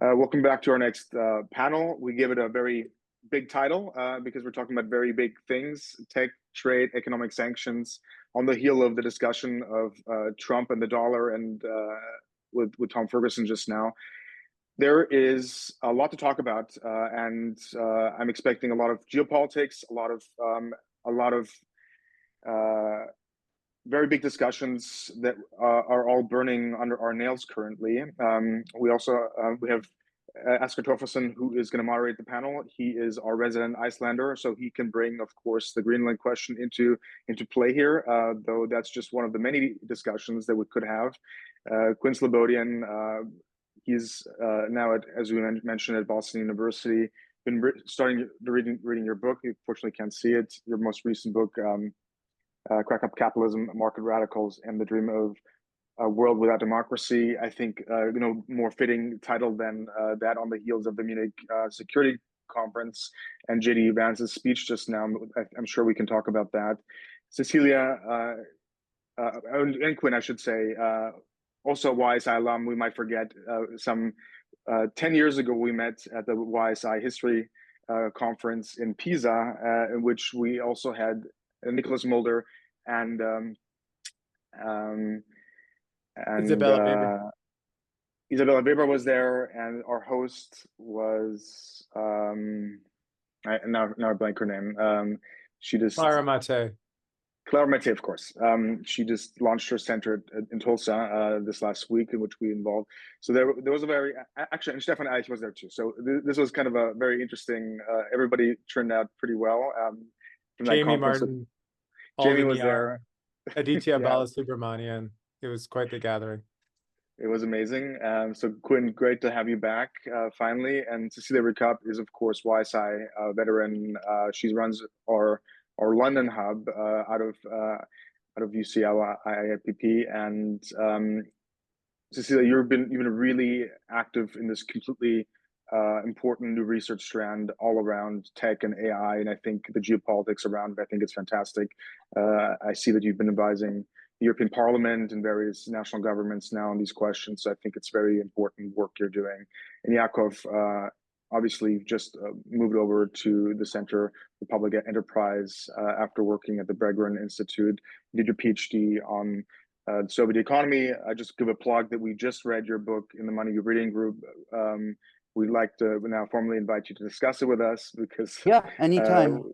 Welcome back to our next panel. We give it a very big title because we're talking about very big things: tech, trade, economic sanctions, on the heel of the discussion of Trump and the dollar, and with Tom Ferguson just now. There is a lot to talk about, and I'm expecting a lot of geopolitics, a lot of very big discussions that are all burning under our nails currently. We also we have Asger Torfason, who is going to moderate the panel. He is our resident Icelander, so he can bring, of course, the Greenland question into play here, though that's just one of the many discussions that we could have. Quinn Slobodian, he's now, as we mentioned, at Boston University. Been starting reading your book. You fortunately can't see it. Your most recent book, Crack Up Capitalism, Market Radicals, and the Dream of a World Without Democracy. I think, more fitting title than that on the heels of the Munich Security Conference and J.D. Vance's speech just now. I'm sure we can talk about that. Cecilia and Quinn, I should say, also YSI alum. We might forget some 10 years ago we met at the YSI History Conference in Pisa, in which we also had Nicholas Mulder and Isabella Weber was there, and our host was now I blank her name. She just Clara Mate, of course. She just launched her center in Tulsa this last week, in which we involved. So there was a very actually, and Stefan Eich was there too. So this was kind of a very interesting. Everybody turned out pretty well. From that Jamie conference. Martin, Jamie was there. Aditya Balasubramanian. It was quite the gathering. It was amazing. So Quinn, great to have you back finally. And Cecilia Rikap is, of course, YSI veteran. She runs our London hub out of UCL IIPP. And Cecilia, you've been really active in this completely important new research strand all around tech and AI, and I think the geopolitics around it. I think it's fantastic. I see that you've been advising the European Parliament and various national governments now on these questions. So I think it's very important work you're doing. And Yakov, obviously, just moved over to the Center for Public Enterprise after working at the Berggren Institute. You did your PhD on the Soviet economy. I just give a plug that we just read your book in the Money You're Reading group. We'd like to now formally invite you to discuss it with us because anytime.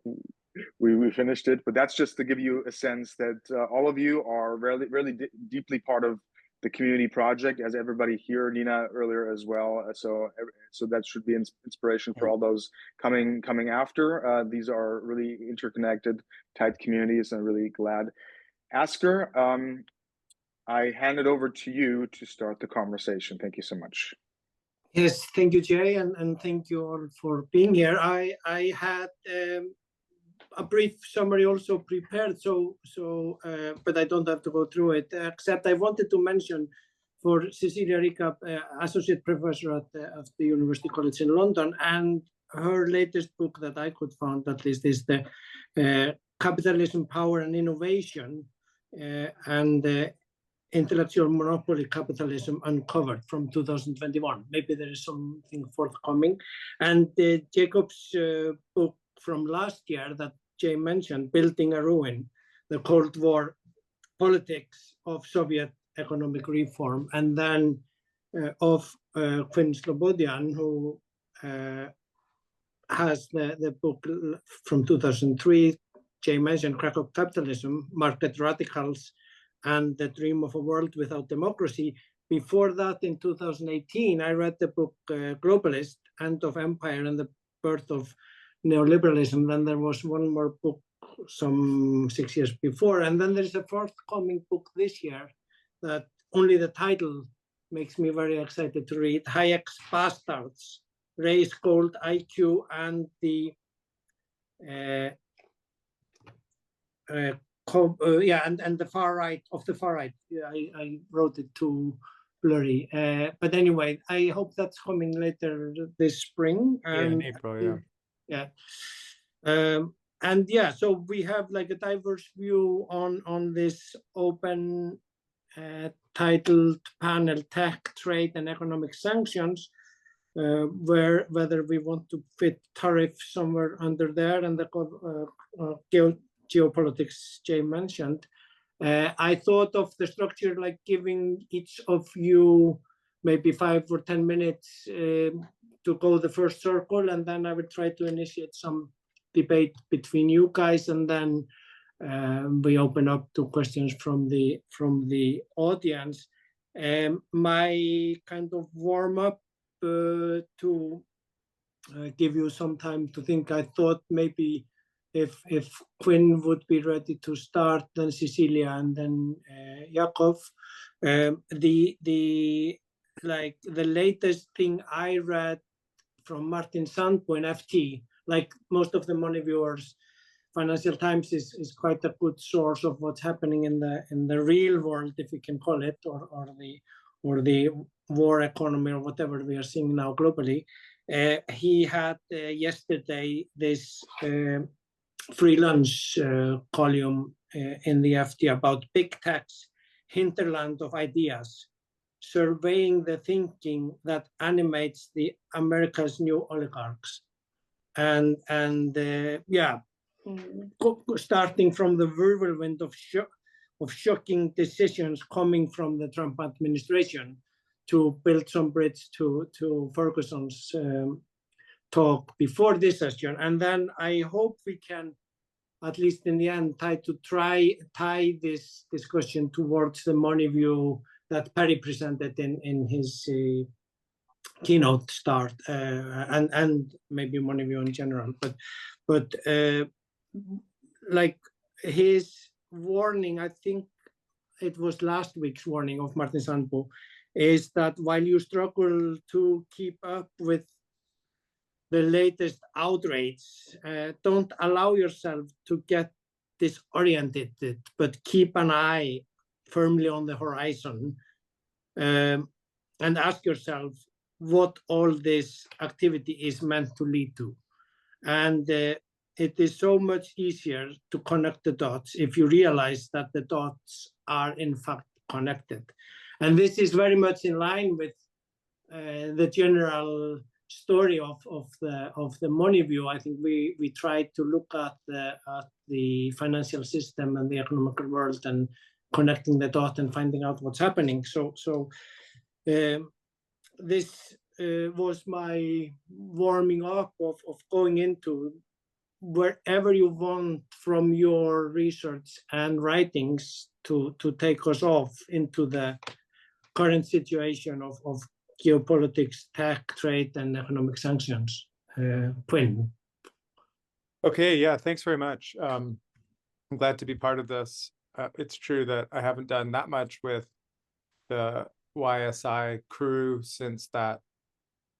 We finished it, but that's just to give you a sense that all of you are really deeply part of the community project, as everybody here, Nina earlier as well. So that should be inspiration for all those coming after. These are really interconnected, tight communities, and I'm really glad. Asger, I hand it over to you to start the conversation. Thank you so much. Yes, thank you, Jay, and thank you all for being here. I had a brief summary also prepared, but I don't have to go through it, except I wanted to mention for Cecilia Rikap, Associate Professor at the University College in London, and her latest book that I could find, at least, is the Capitalism, Power and Innovation, and Intellectual Monopoly Capitalism Uncovered from 2021. Maybe there is something forthcoming. And Jacob's book from last year that Jay mentioned, Building a Ruin, the Cold War Politics of Soviet Economic Reform, and then of Quinn Slobodian, who has the book from 2003, Jay mentioned, Crack Up Capitalism, Market Radicals, and the Dream of a World Without Democracy. Before that, in 2018, I read the book Globalist, End of Empire and the Birth of Neoliberalism. Then there was one more book some 6 years before. And then there's a forthcoming book this year that only the title makes me very excited to read, Hayek's Bastards, Race, Gold, IQ, and the and the far right of the far right. I wrote it too blurry, but anyway, I hope that's coming later this spring. In April, so we have like a diverse view on this open titled panel, Tech, Trade and Economic Sanctions. whether we want to fit tariffs somewhere under there and the geopolitics Jay mentioned. I thought of the structure like giving each of you maybe 5 or 10 minutes to go the first circle, and then I would try to initiate some debate between you guys, and then we open up to questions from the audience. My kind of warm up to give you some time to think. I thought maybe if Quinn would be ready to start, then Cecilia, and then Yakov. The latest thing I read from Martin Sandbo in FT, like most of the money viewers, Financial Times is quite a good source of what's happening in the real world, if we can call it, or the war economy or whatever we are seeing now globally. He had yesterday this free lunch column in the FT about big tech's hinterland of ideas, surveying the thinking that animates the America's new oligarchs. And starting from the whirlwind of shocking decisions coming from the Trump administration to build some bridge to Ferguson's talk before this session. And then I hope we can, at least in the end, tie this discussion towards the money view that Perry presented in his keynote start, and maybe money view in general. But like his warning, I think it was last week's warning of Martin Sandbo, is that while you struggle to keep up with the latest outrage, don't allow yourself to get disoriented, but keep an eye firmly on the horizon, and ask yourself what all this activity is meant to lead to. And it is so much easier to connect the dots if you realize that the dots are in fact connected. And this is very much in line with the general story of the money view. I think we try to look at the financial system and the economic world and connecting the dot and finding out what's happening. So this was my warming up of going into wherever you want from your research and writings to take us off into the current situation of geopolitics, tech, trade, and economic sanctions. Quinn. Okay, yeah, thanks very much. I'm glad to be part of this. It's true that I haven't done that much with the YSI crew since that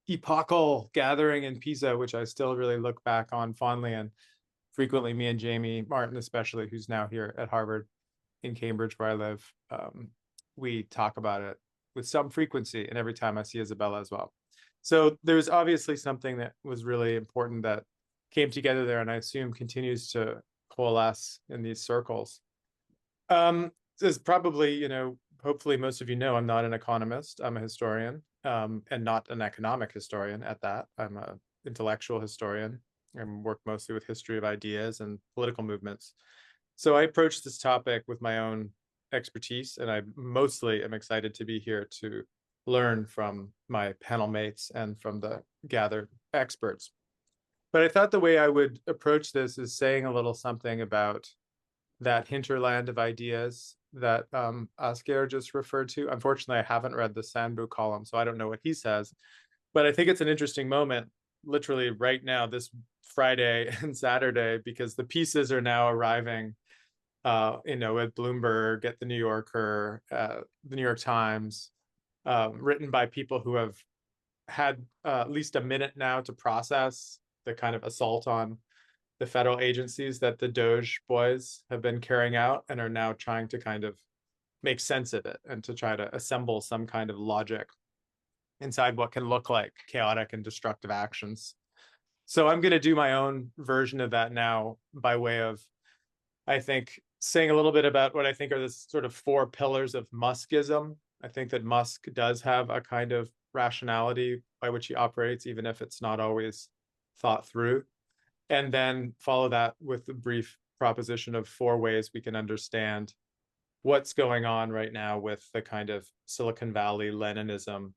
epochal gathering in Pisa, which I still really look back on fondly, and frequently me and Jamie Martin, especially, who's now here at Harvard in Cambridge, where I live, we talk about it with some frequency, and every time I see Isabella as well. So there's obviously something that was really important that came together there, and I assume continues to coalesce in these circles. This is probably, you know, hopefully most of you know, I'm not an economist, I'm a historian, and not an economic historian at that. I'm an intellectual historian and work mostly with history of ideas and political movements. So I approached this topic with my own expertise, and I mostly am excited to be here to learn from my panel mates and from the gathered experts. But I thought the way I would approach this is saying a little something about that hinterland of ideas that Asger just referred to. Unfortunately, I haven't read the Sandbo column, so I don't know what he says. But I think it's an interesting moment, literally right now, this Friday and Saturday, because the pieces are now arriving, you know, at Bloomberg, at the New Yorker, the New York Times, written by people who have had at least a minute now to process the kind of assault on the federal agencies that the Doge boys have been carrying out, and are now trying to kind of make sense of it and to try to assemble some kind of logic inside what can look like chaotic and destructive actions. So I'm going to do my own version of that now by way of, I think, saying a little bit about what I think are the sort of 4 pillars of Muskism. I think that Musk does have a kind of rationality by which he operates, even if it's not always thought through. And then follow that with a brief proposition of 4 ways we can understand what's going on right now with the kind of Silicon Valley Leninism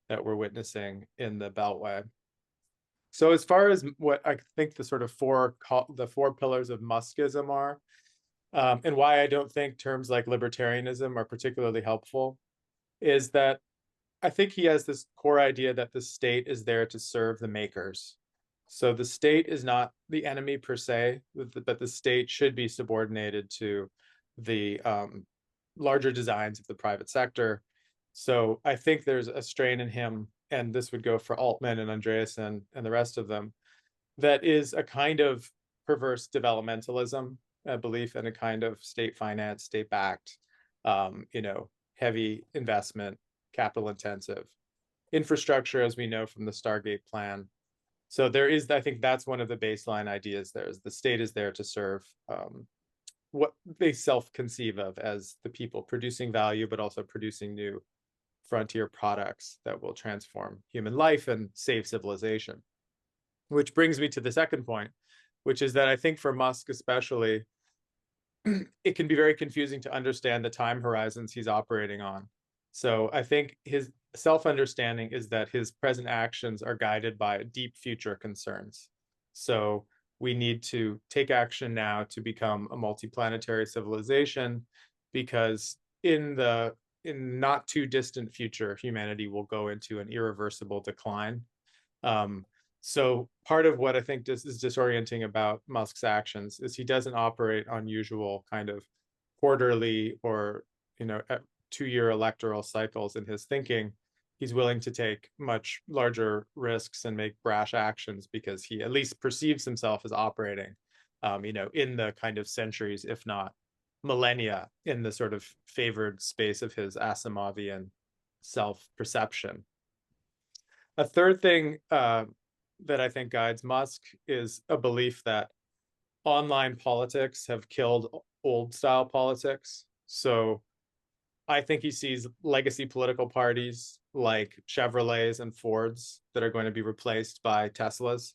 that we're witnessing in the Beltway. So as far as what I think the sort of 4 pillars of Muskism are, and why I don't think terms like libertarianism are particularly helpful, is that I think he has this core idea that the state is there to serve the makers. So the state is not the enemy per se, but the state should be subordinated to the larger designs of the private sector. So I think there's a strain in him, and this would go for Altman and Andreessen and the rest of them, that is a kind of perverse developmentalism belief and a kind of state finance, state-backed, heavy investment, capital intensive infrastructure, as we know from the Stargate plan. So there is, I think that's one of the baseline ideas there, is the state is there to serve what they self-conceive of as the people producing value, but also producing new frontier products that will transform human life and save civilization. Which brings me to the second point, which is that I think for Musk especially, it can be very confusing to understand the time horizons he's operating on. So I think his self-understanding is that his present actions are guided by deep future concerns. So we need to take action now to become a multiplanetary civilization, because in not too distant future, humanity will go into an irreversible decline. So part of what I think is disorienting about Musk's actions is he doesn't operate on usual kind of quarterly or 2-year electoral cycles in his thinking. He's willing to take much larger risks and make brash actions because he at least perceives himself as operating, in the kind of centuries, if not millennia, in the sort of favored space of his Asimovian self-perception. A third thing that I think guides Musk is a belief that online politics have killed old style politics. So I think he sees legacy political parties like Chevrolets and Fords that are going to be replaced by Teslas.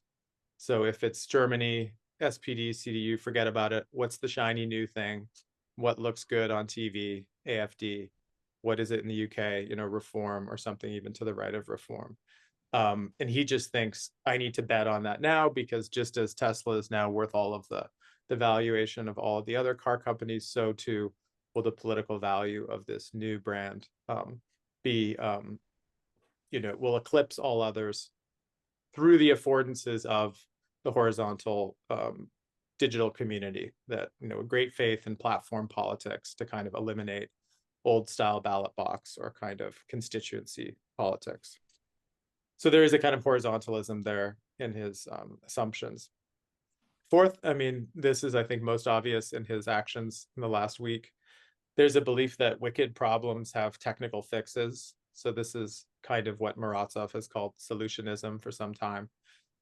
So if it's Germany, SPD, CDU, forget about it. What's the shiny new thing? What looks good on TV? AFD. What is it in the UK? Reform, or something even to the right of Reform. And he just thinks, I need to bet on that now, because just as Tesla is now worth all of the valuation of all of the other car companies, so too will the political value of this new brand will eclipse all others through the affordances of the horizontal digital community, that a great faith in platform politics to kind of eliminate old style ballot box or kind of constituency politics. So there is a kind of horizontalism there in his assumptions. Fourth, this is, I think, most obvious in his actions in the last week. There's a belief that wicked problems have technical fixes. So this is kind of what Muratov has called solutionism for some time,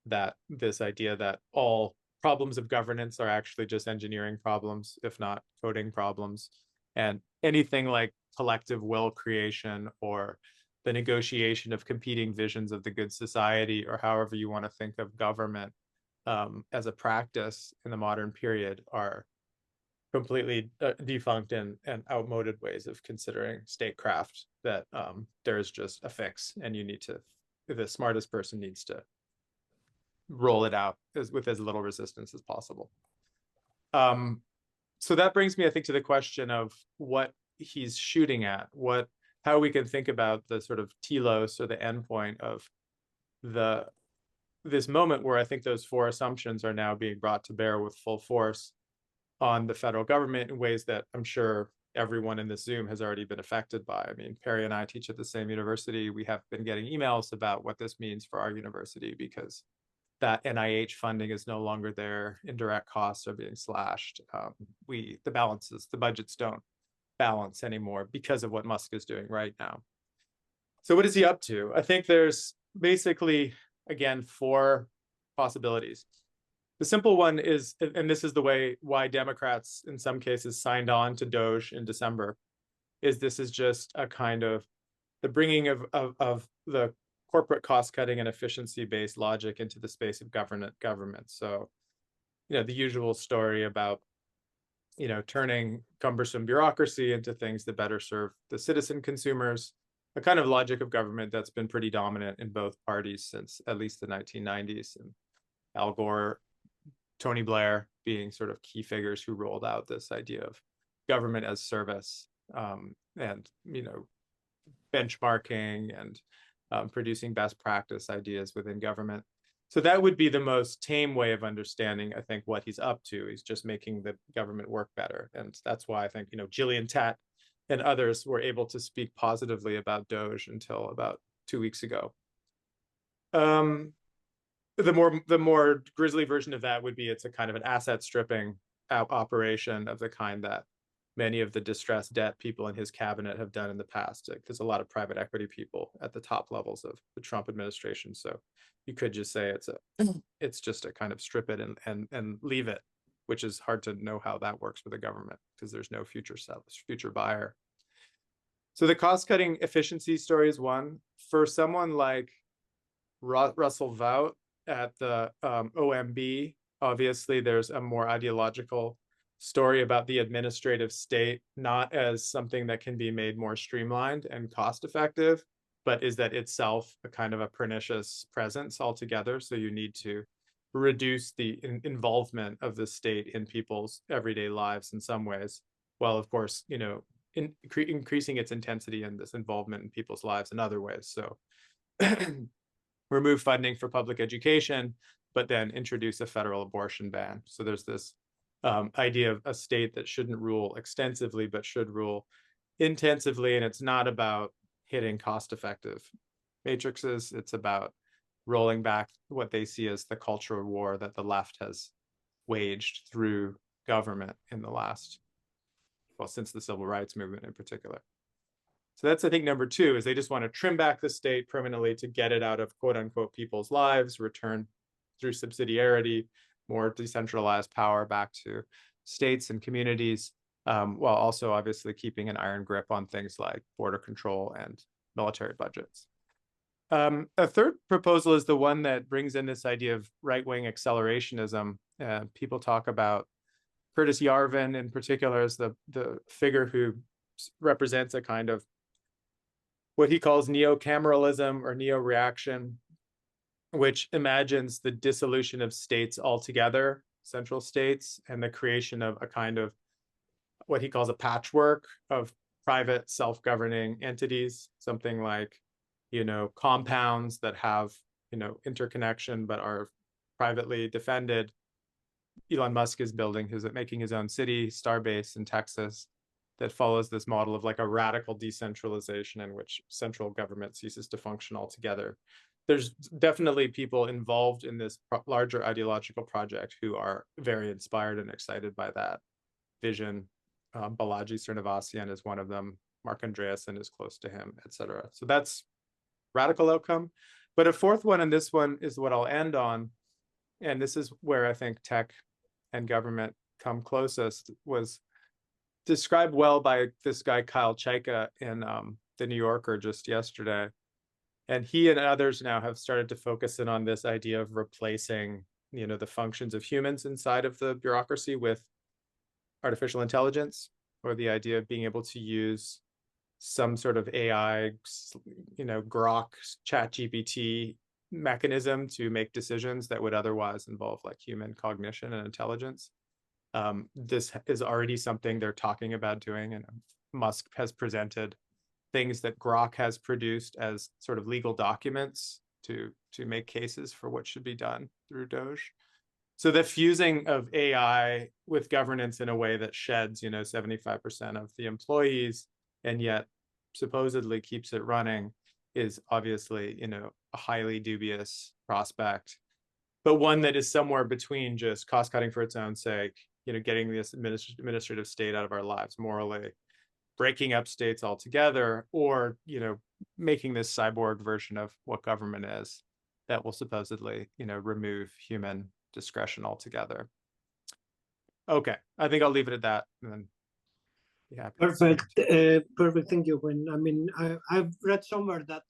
that this idea that all problems of governance are actually just engineering problems, if not coding problems. And anything like collective will creation or the negotiation of competing visions of the good society, or however you want to think of government as a practice in the modern period, are completely defunct and outmoded ways of considering statecraft, that there's just a fix and the smartest person needs to roll it out with as little resistance as possible. So that brings me, I think, to the question of what he's shooting at, how we can think about the sort of telos, or the endpoint of this moment where I think those 4 assumptions are now being brought to bear with full force on the federal government in ways that I'm sure everyone in this Zoom has already been affected by. Perry and I teach at the same university. We have been getting emails about what this means for our university, because that NIH funding is no longer there. Indirect costs are being slashed. The budgets don't balance anymore because of what Musk is doing right now. So what is he up to? I think there's basically, again, 4 possibilities. The simple one is, and this is why Democrats in some cases signed on to Doge in December, is this is just a kind of the bringing of the corporate cost cutting and efficiency based logic into the space of government. So, the usual story about, turning cumbersome bureaucracy into things that better serve the citizen consumers, a kind of logic of government that's been pretty dominant in both parties since at least the 1990s. And Al Gore, Tony Blair being sort of key figures who rolled out this idea of government as service, and, benchmarking and producing best practice ideas within government. So that would be the most tame way of understanding, I think, what he's up to. He's just making the government work better. And that's why I think, Gillian Tett and others were able to speak positively about Doge until about 2 weeks ago. The more grisly version of that would be it's a kind of an asset stripping operation of the kind that many of the distressed debt people in his cabinet have done in the past. There's a lot of private equity people at the top levels of the Trump administration. So you could just say it's just a kind of strip it and leave it, which is hard to know how that works with the government because there's no future buyer. So the cost cutting efficiency story is one. For someone like Russell Vought at the OMB, obviously there's a more ideological story about the administrative state, not as something that can be made more streamlined and cost effective, but is that itself a kind of a pernicious presence altogether. So you need to reduce the involvement of the state in people's everyday lives in some ways, while of course, increasing its intensity and this involvement in people's lives in other ways. So remove funding for public education, but then introduce a federal abortion ban. So there's this idea of a state that shouldn't rule extensively, but should rule intensively. And it's not about hitting cost-effective matrices. It's about rolling back what they see as the cultural war that the left has waged through government in the last, well, since the civil rights movement in particular. So that's, I think, number two, is they just want to trim back the state permanently to get it out of quote unquote people's lives, return through subsidiarity, more decentralized power back to states and communities, while also obviously keeping an iron grip on things like border control and military budgets. A third proposal is the one that brings in this idea of right-wing accelerationism. People talk about Curtis Yarvin in particular as the figure who represents a kind of what he calls neo-cameralism or neo-reaction, which imagines the dissolution of states altogether, central states, and the creation of a kind of what he calls a patchwork of private self-governing entities, something like, compounds that have, interconnection but are privately defended. Elon Musk is making his own city, Starbase in Texas, that follows this model of like a radical decentralization in which central government ceases to function altogether. There's definitely people involved in this larger ideological project who are very inspired and excited by that vision. Balaji Srinivasan is one of them. Mark Andreessen is close to him, etc. So that's radical outcome. But a fourth one, and this one is what I'll end on, and this is where I think tech and government come closest, was described well by this guy, Kyle Chaika, in the New Yorker just yesterday. And he and others now have started to focus in on this idea of replacing, the functions of humans inside of the bureaucracy with artificial intelligence, or the idea of being able to use some sort of AI, Grok, ChatGPT mechanism to make decisions that would otherwise involve like human cognition and intelligence. This is already something they're talking about doing, and Musk has presented things that Grok has produced as sort of legal documents to make cases for what should be done through Doge. So the fusing of AI with governance in a way that sheds, 75% of the employees and yet supposedly keeps it running is obviously, a highly dubious prospect, but one that is somewhere between just cost cutting for its own sake, getting this administrative state out of our lives morally, breaking up states altogether, or, making this cyborg version of what government is that will supposedly, remove human discretion altogether. Okay, I think I'll leave it at that. And then be happy. Perfect. Perfect. Thank you, Quinn. I mean, I've read somewhere that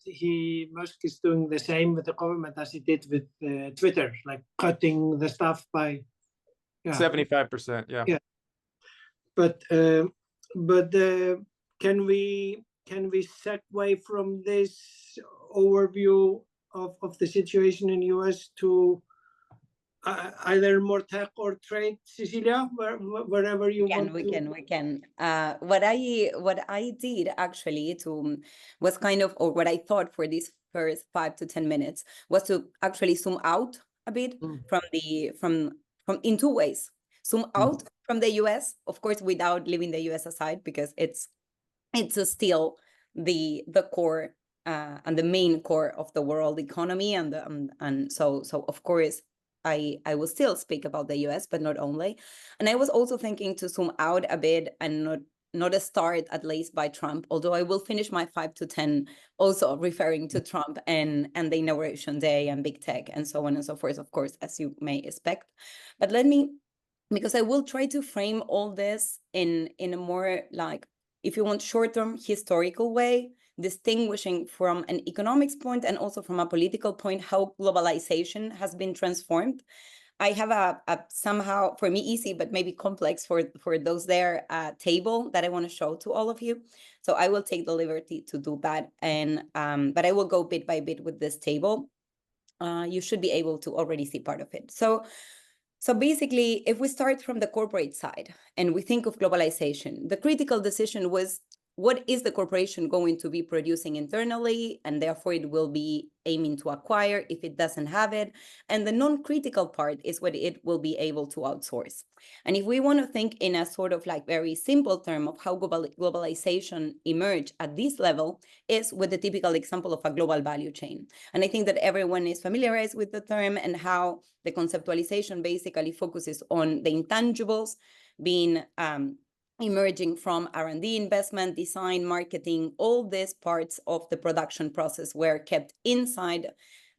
Musk is doing the same with the government as he did with Twitter, like cutting the staff by 75%. Yeah. Yeah. But can we segue from this overview of the situation in US to either more tech or trade, Cecilia, wherever you want to. We can. What I did actually was kind of, or what I thought for these first 5 to 10 minutes was to actually zoom out a bit from in two ways. Zoom out from the US, of course, without leaving the US aside, because it's still the core and the main core of the world economy, and so of course I will still speak about the US, but not only. And I was also thinking to zoom out a bit and not start at least by Trump, although I will finish my 5 to 10 also referring to Trump and the inauguration day and big tech and so on and so forth, of course, as you may expect. But let me, because I will try to frame all this in a more, like, if you want, short-term historical way, distinguishing from an economics point and also from a political point how globalization has been transformed. I have a somehow, for me, easy, but maybe complex for those there, table that I want to show to all of you. So I will take the liberty to do that. And but I will go bit by bit with this table. You should be able to already see part of it. So basically, if we start from the corporate side and we think of globalization, the critical decision was, what is the corporation going to be producing internally, and therefore it will be aiming to acquire if it doesn't have it. And the non-critical part is what it will be able to outsource. And if we want to think in a sort of like very simple term of how globalization emerged at this level, is with the typical example of a global value chain. And I think that everyone is familiarized with the term and how the conceptualization basically focuses on the intangibles being emerging from R&D investment, design, marketing. All these parts of the production process were kept inside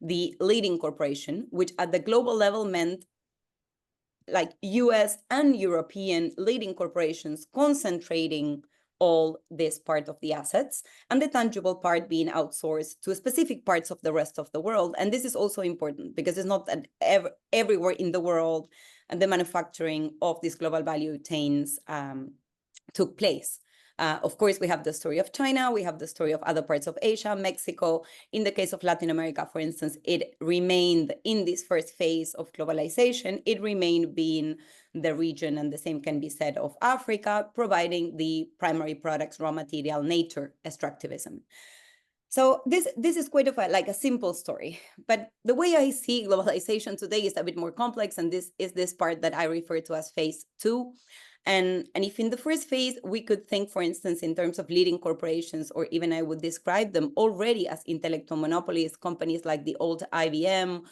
the leading corporation, which at the global level meant like US and European leading corporations concentrating all this part of the assets, and the tangible part being outsourced to specific parts of the rest of the world. And this is also important because it's not that everywhere in the world and the manufacturing of these global value chains took place. Of course, we have the story of China, we have the story of other parts of Asia, Mexico. In the case of Latin America, for instance, it remained in this first phase of globalization, it remained being the region, and the same can be said of Africa, providing the primary products, raw material, nature, extractivism. So this is quite of a simple story, but the way I see globalization today is a bit more complex, and this is this part that I refer to as phase 2. And if in the first phase, we could think, for instance, in terms of leading corporations, or even I would describe them already as intellectual monopolies, companies like the old IBM,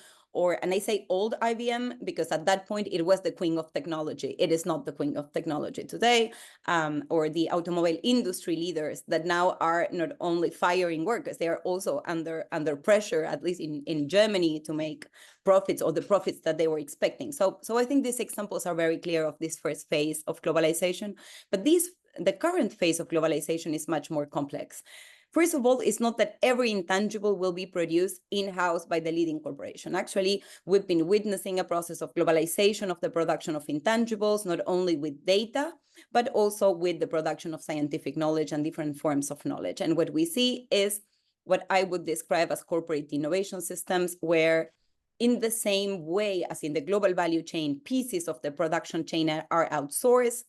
and I say old IBM because at that point it was the queen of technology. It is not the queen of technology today, or the automobile industry leaders that now are not only firing workers, they are also under pressure, at least in Germany, to make profits, or the profits that they were expecting. So I think these examples are very clear of this first phase of globalization, but the current phase of globalization is much more complex. First of all, it's not that every intangible will be produced in-house by the leading corporation. Actually, we've been witnessing a process of globalization of the production of intangibles, not only with data, but also with the production of scientific knowledge and different forms of knowledge. And what we see is what I would describe as corporate innovation systems, where in the same way as in the global value chain, pieces of the production chain are outsourced.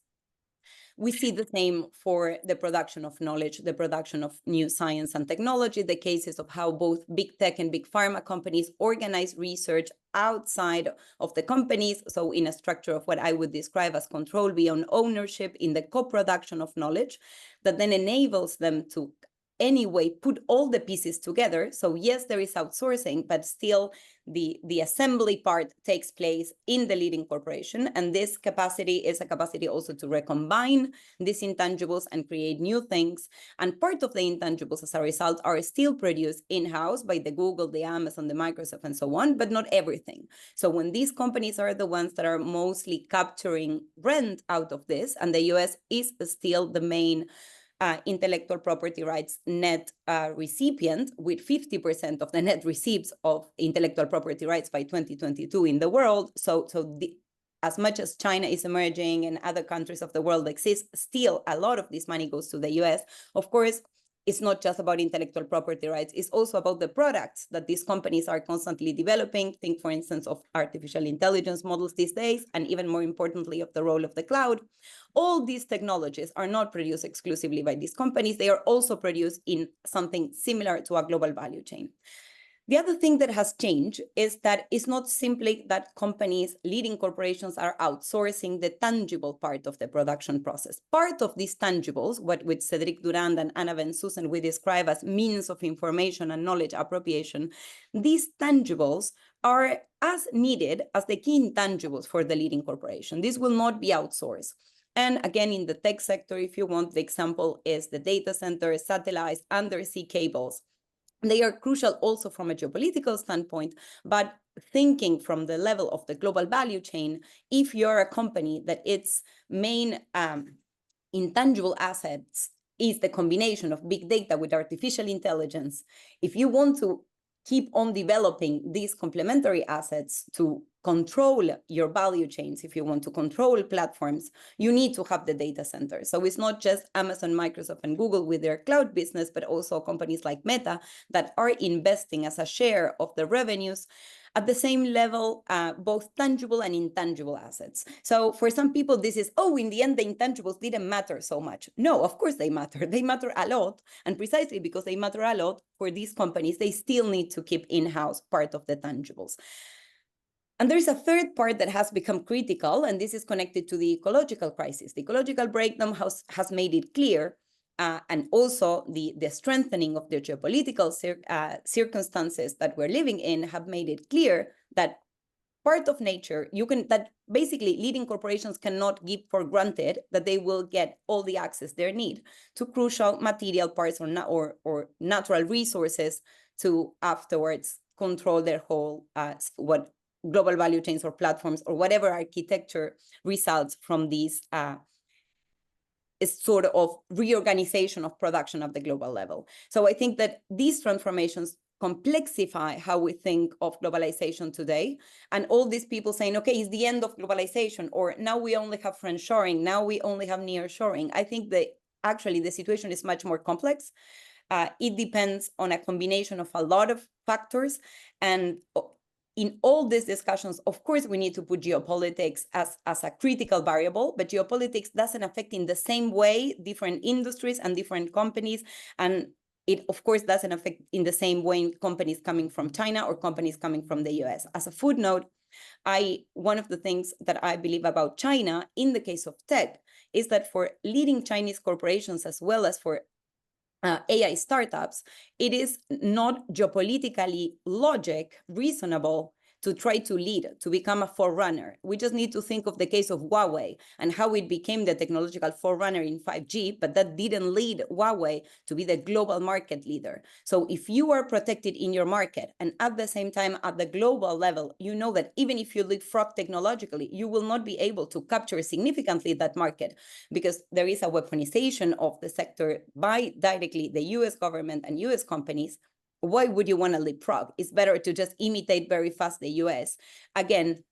We see the same for the production of knowledge, the production of new science and technology, the cases of how both big tech and big pharma companies organize research outside of the companies. So in a structure of what I would describe as control beyond ownership in the co-production of knowledge that then enables them to anyway put all the pieces together. So yes, there is outsourcing, but still the assembly part takes place in the leading corporation. And this capacity is a capacity also to recombine these intangibles and create new things. And part of the intangibles as a result are still produced in-house by the Google, the Amazon, the Microsoft, and so on, but not everything. So when these companies are the ones that are mostly capturing rent out of this, and the US is still the main intellectual property rights net recipient, with 50% of the net receipts of intellectual property rights by 2022 in the world. As much as China is emerging and other countries of the world exist, still a lot of this money goes to the US. Of course, it's not just about intellectual property rights, it's also about the products that these companies are constantly developing. Think, for instance, of artificial intelligence models these days, and even more importantly, of the role of the cloud. All these technologies are not produced exclusively by these companies. They are also produced in something similar to a global value chain. The other thing that has changed is that it's not simply that companies, leading corporations, are outsourcing the tangible part of the production process. Part of these tangibles, what with Cedric Durand and Anna Ben Susan we describe as means of information and knowledge appropriation, these tangibles are as needed as the key intangibles for the leading corporation. This will not be outsourced. And again, in the tech sector, if you want, the example is the data centers, satellites, undersea cables. They are crucial also from a geopolitical standpoint, but thinking from the level of the global value chain, if you're a company that its main intangible assets is the combination of big data with artificial intelligence, if you want to keep on developing these complementary assets to control your value chains, if you want to control platforms, you need to have the data center. So it's not just Amazon, Microsoft, and Google with their cloud business, but also companies like Meta that are investing as a share of the revenues at the same level, both tangible and intangible assets. So for some people, this is, oh, in the end, the intangibles didn't matter so much. No, of course they matter. They matter a lot. And precisely because they matter a lot, for these companies, they still need to keep in-house part of the tangibles. And there's a third part that has become critical, and this is connected to the ecological crisis. The ecological breakdown has made it clear, and also the strengthening of the geopolitical circumstances that we're living in have made it clear that part of nature, that basically leading corporations cannot give for granted that they will get all the access they need to crucial material parts or natural resources to afterwards control their whole what global value chains or platforms or whatever architecture results from these is sort of reorganization of production at the global level. So I think that these transformations complexify how we think of globalization today. And all these people saying, okay, it's the end of globalization, or now we only have friendshoring, now we only have nearshoring. I think that actually the situation is much more complex. It depends on a combination of a lot of factors. And in all these discussions, of course, we need to put geopolitics as a critical variable, but geopolitics doesn't affect in the same way different industries and different companies. And it, of course, doesn't affect in the same way companies coming from China or companies coming from the US. As a footnote, one of the things that I believe about China in the case of tech is that for leading Chinese corporations as well as for AI startups, it is not geopolitically reasonable to try to lead, to become a forerunner. We just need to think of the case of Huawei and how it became the technological forerunner in 5G, but that didn't lead Huawei to be the global market leader. So if you are protected in your market and at the same time at the global level, you know that even if you leapfrog technologically, you will not be able to capture significantly that market because there is a weaponization of the sector by directly the US government and US companies. Why would you want to leapfrog? It's better to just imitate very fast the US. Again,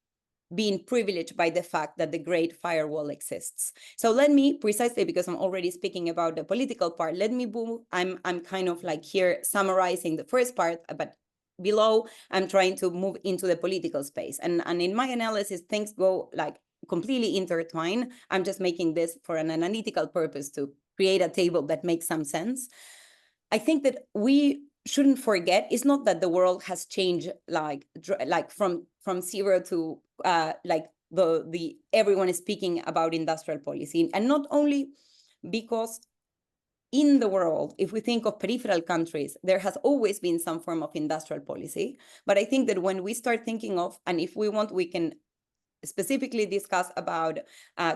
being privileged by the fact that the Great Firewall exists. So let me, precisely because I'm already speaking about the political part, let me move, I'm kind of like here summarizing the first part, but below I'm trying to move into the political space. And in my analysis, things go like completely intertwined. I'm just making this for an analytical purpose to create a table that makes some sense. I think that we shouldn't forget, it's not that the world has changed like from zero to like the everyone is speaking about industrial policy, and not only because in the world, if we think of peripheral countries, there has always been some form of industrial policy. But I think that when we start thinking of, and if we want, we can specifically discuss about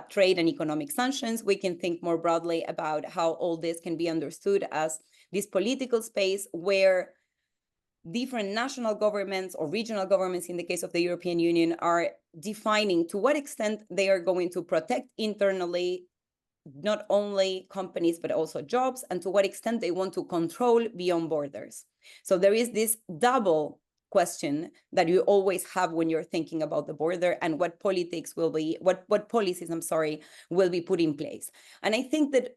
trade and economic sanctions. We can think more broadly about how all this can be understood as this political space where different national governments or regional governments, in the case of the European Union, are defining to what extent they are going to protect internally not only companies, but also jobs, and to what extent they want to control beyond borders. So there is this double question that you always have when you're thinking about the border and what politics will be, what policies, will be put in place. And I think that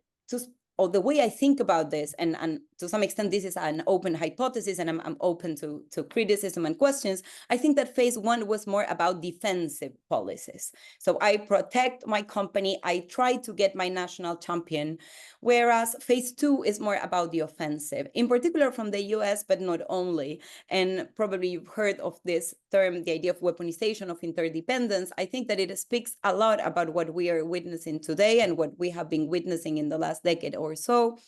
or the way I think about this, and to some extent, this is an open hypothesis, and I'm open to criticism and questions. I think that phase one was more about defensive policies. So I protect my company, I try to get my national champion, whereas phase two is more about the offensive, in particular from the US, but not only. And probably you've heard of this term, the idea of weaponization of interdependence. I think that it speaks a lot about what we are witnessing today and what we have been witnessing in the last decade or so.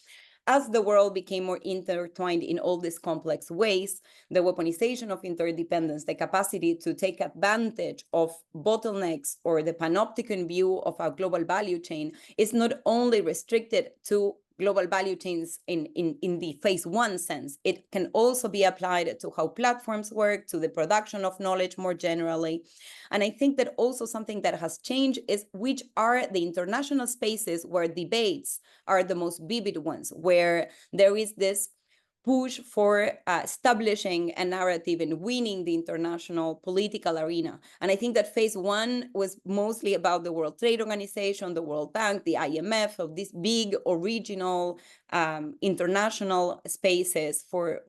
As the world became more intertwined in all these complex ways, the weaponization of interdependence, the capacity to take advantage of bottlenecks or the panopticon view of our global value chain is not only restricted to global value chains in the phase one sense. It can also be applied to how platforms work, to the production of knowledge more generally. And I think that also something that has changed is which are the international spaces where debates are the most vivid ones, where there is this push for establishing a narrative and winning the international political arena. And I think that phase one was mostly about the World Trade Organization, the World Bank, the IMF, of these big original international spaces for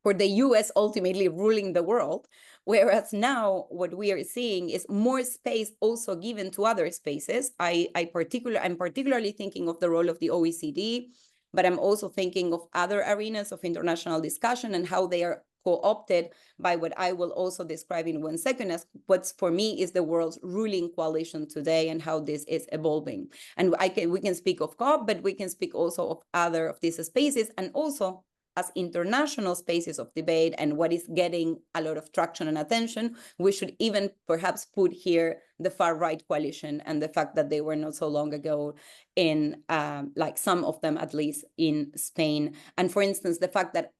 the US ultimately ruling the world. Whereas now what we are seeing is more space also given to other spaces. I'm particularly thinking of the role of the OECD, but I'm also thinking of other arenas of international discussion and how they are co-opted by what I will also describe in 1 second as what's for me is the world's ruling coalition today and how this is evolving. And we can speak of COP, but we can speak also of other of these spaces, and also as international spaces of debate and what is getting a lot of traction and attention. We should even perhaps put here the far-right coalition and the fact that they were not so long ago in, like some of them at least, in Spain. And for instance, the fact that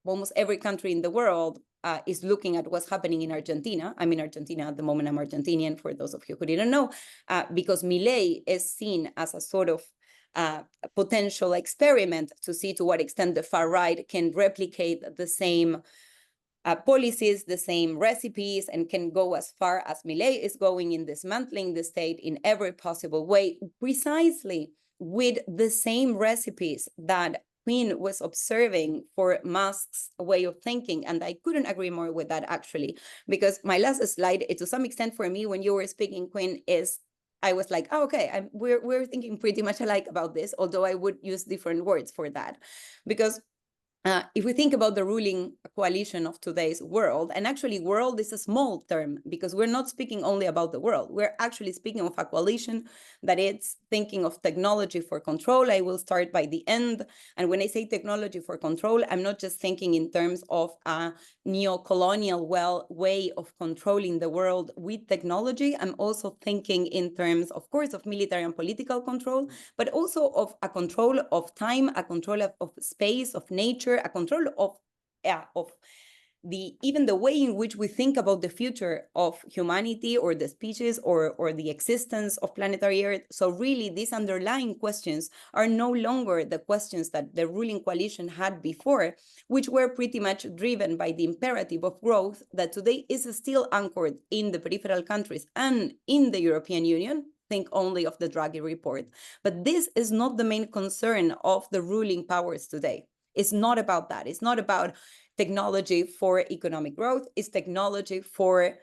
almost every country in the world is looking at what's happening in Argentina. I'm in Argentina at the moment. I'm Argentinian, for those of you who didn't know, because Milei is seen as a sort of potential experiment to see to what extent the far right can replicate the same policies, the same recipes, and can go as far as Milei is going in dismantling the state in every possible way, precisely with the same recipes that Quinn was observing for Musk's way of thinking. And I couldn't agree more with that, actually, because my last slide, to some extent for me, when you were speaking, Quinn, is I was like, oh, okay, we're thinking pretty much alike about this, although I would use different words for that. Because if we think about the ruling coalition of today's world, and actually world is a small term because we're not speaking only about the world, we're actually speaking of a coalition that it's thinking of technology for control. I will start by the end. And when I say technology for control, I'm not just thinking in terms of a neo-colonial way of controlling the world with technology. I'm also thinking in terms, of course, of military and political control, but also of a control of time, a control of space, of nature, a control of even the way in which we think about the future of humanity or the species or the existence of planetary Earth. So really, these underlying questions are no longer the questions that the ruling coalition had before, which were pretty much driven by the imperative of growth that today is still anchored in the peripheral countries and in the European Union. Think only of the Draghi report. But this is not the main concern of the ruling powers today. It's not about that. It's not about technology for economic growth. It's technology for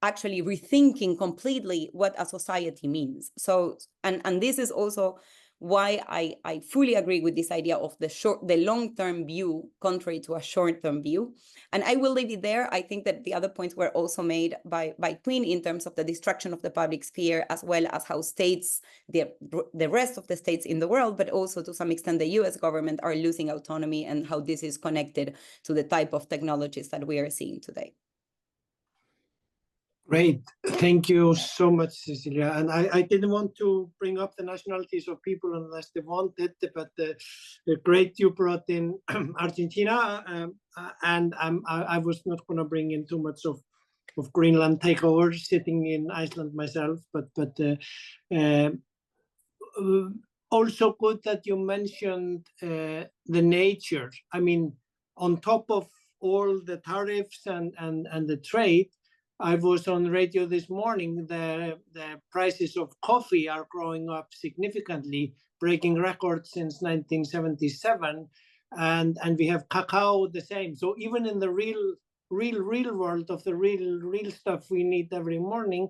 actually rethinking completely what a society means. So, and this is also why I fully agree with this idea of the long-term view, contrary to a short-term view. And I will leave it there. I think that the other points were also made by Quinn in terms of the destruction of the public sphere, as well as how states, the rest of the states in the world, but also to some extent the US government, are losing autonomy, and how this is connected to the type of technologies that we are seeing today. Great. Thank you so much, Cecilia. And I didn't want to bring up the nationalities of people unless they wanted, but great you brought in Argentina. And I was not going to bring in too much of Greenland takeover, sitting in Iceland myself, but also good that you mentioned the nature. I mean, on top of all the tariffs and the trade, I was on radio this morning. The prices of coffee are growing up significantly, breaking records since 1977, and we have cacao the same. So even in the real world of the real stuff we need every morning,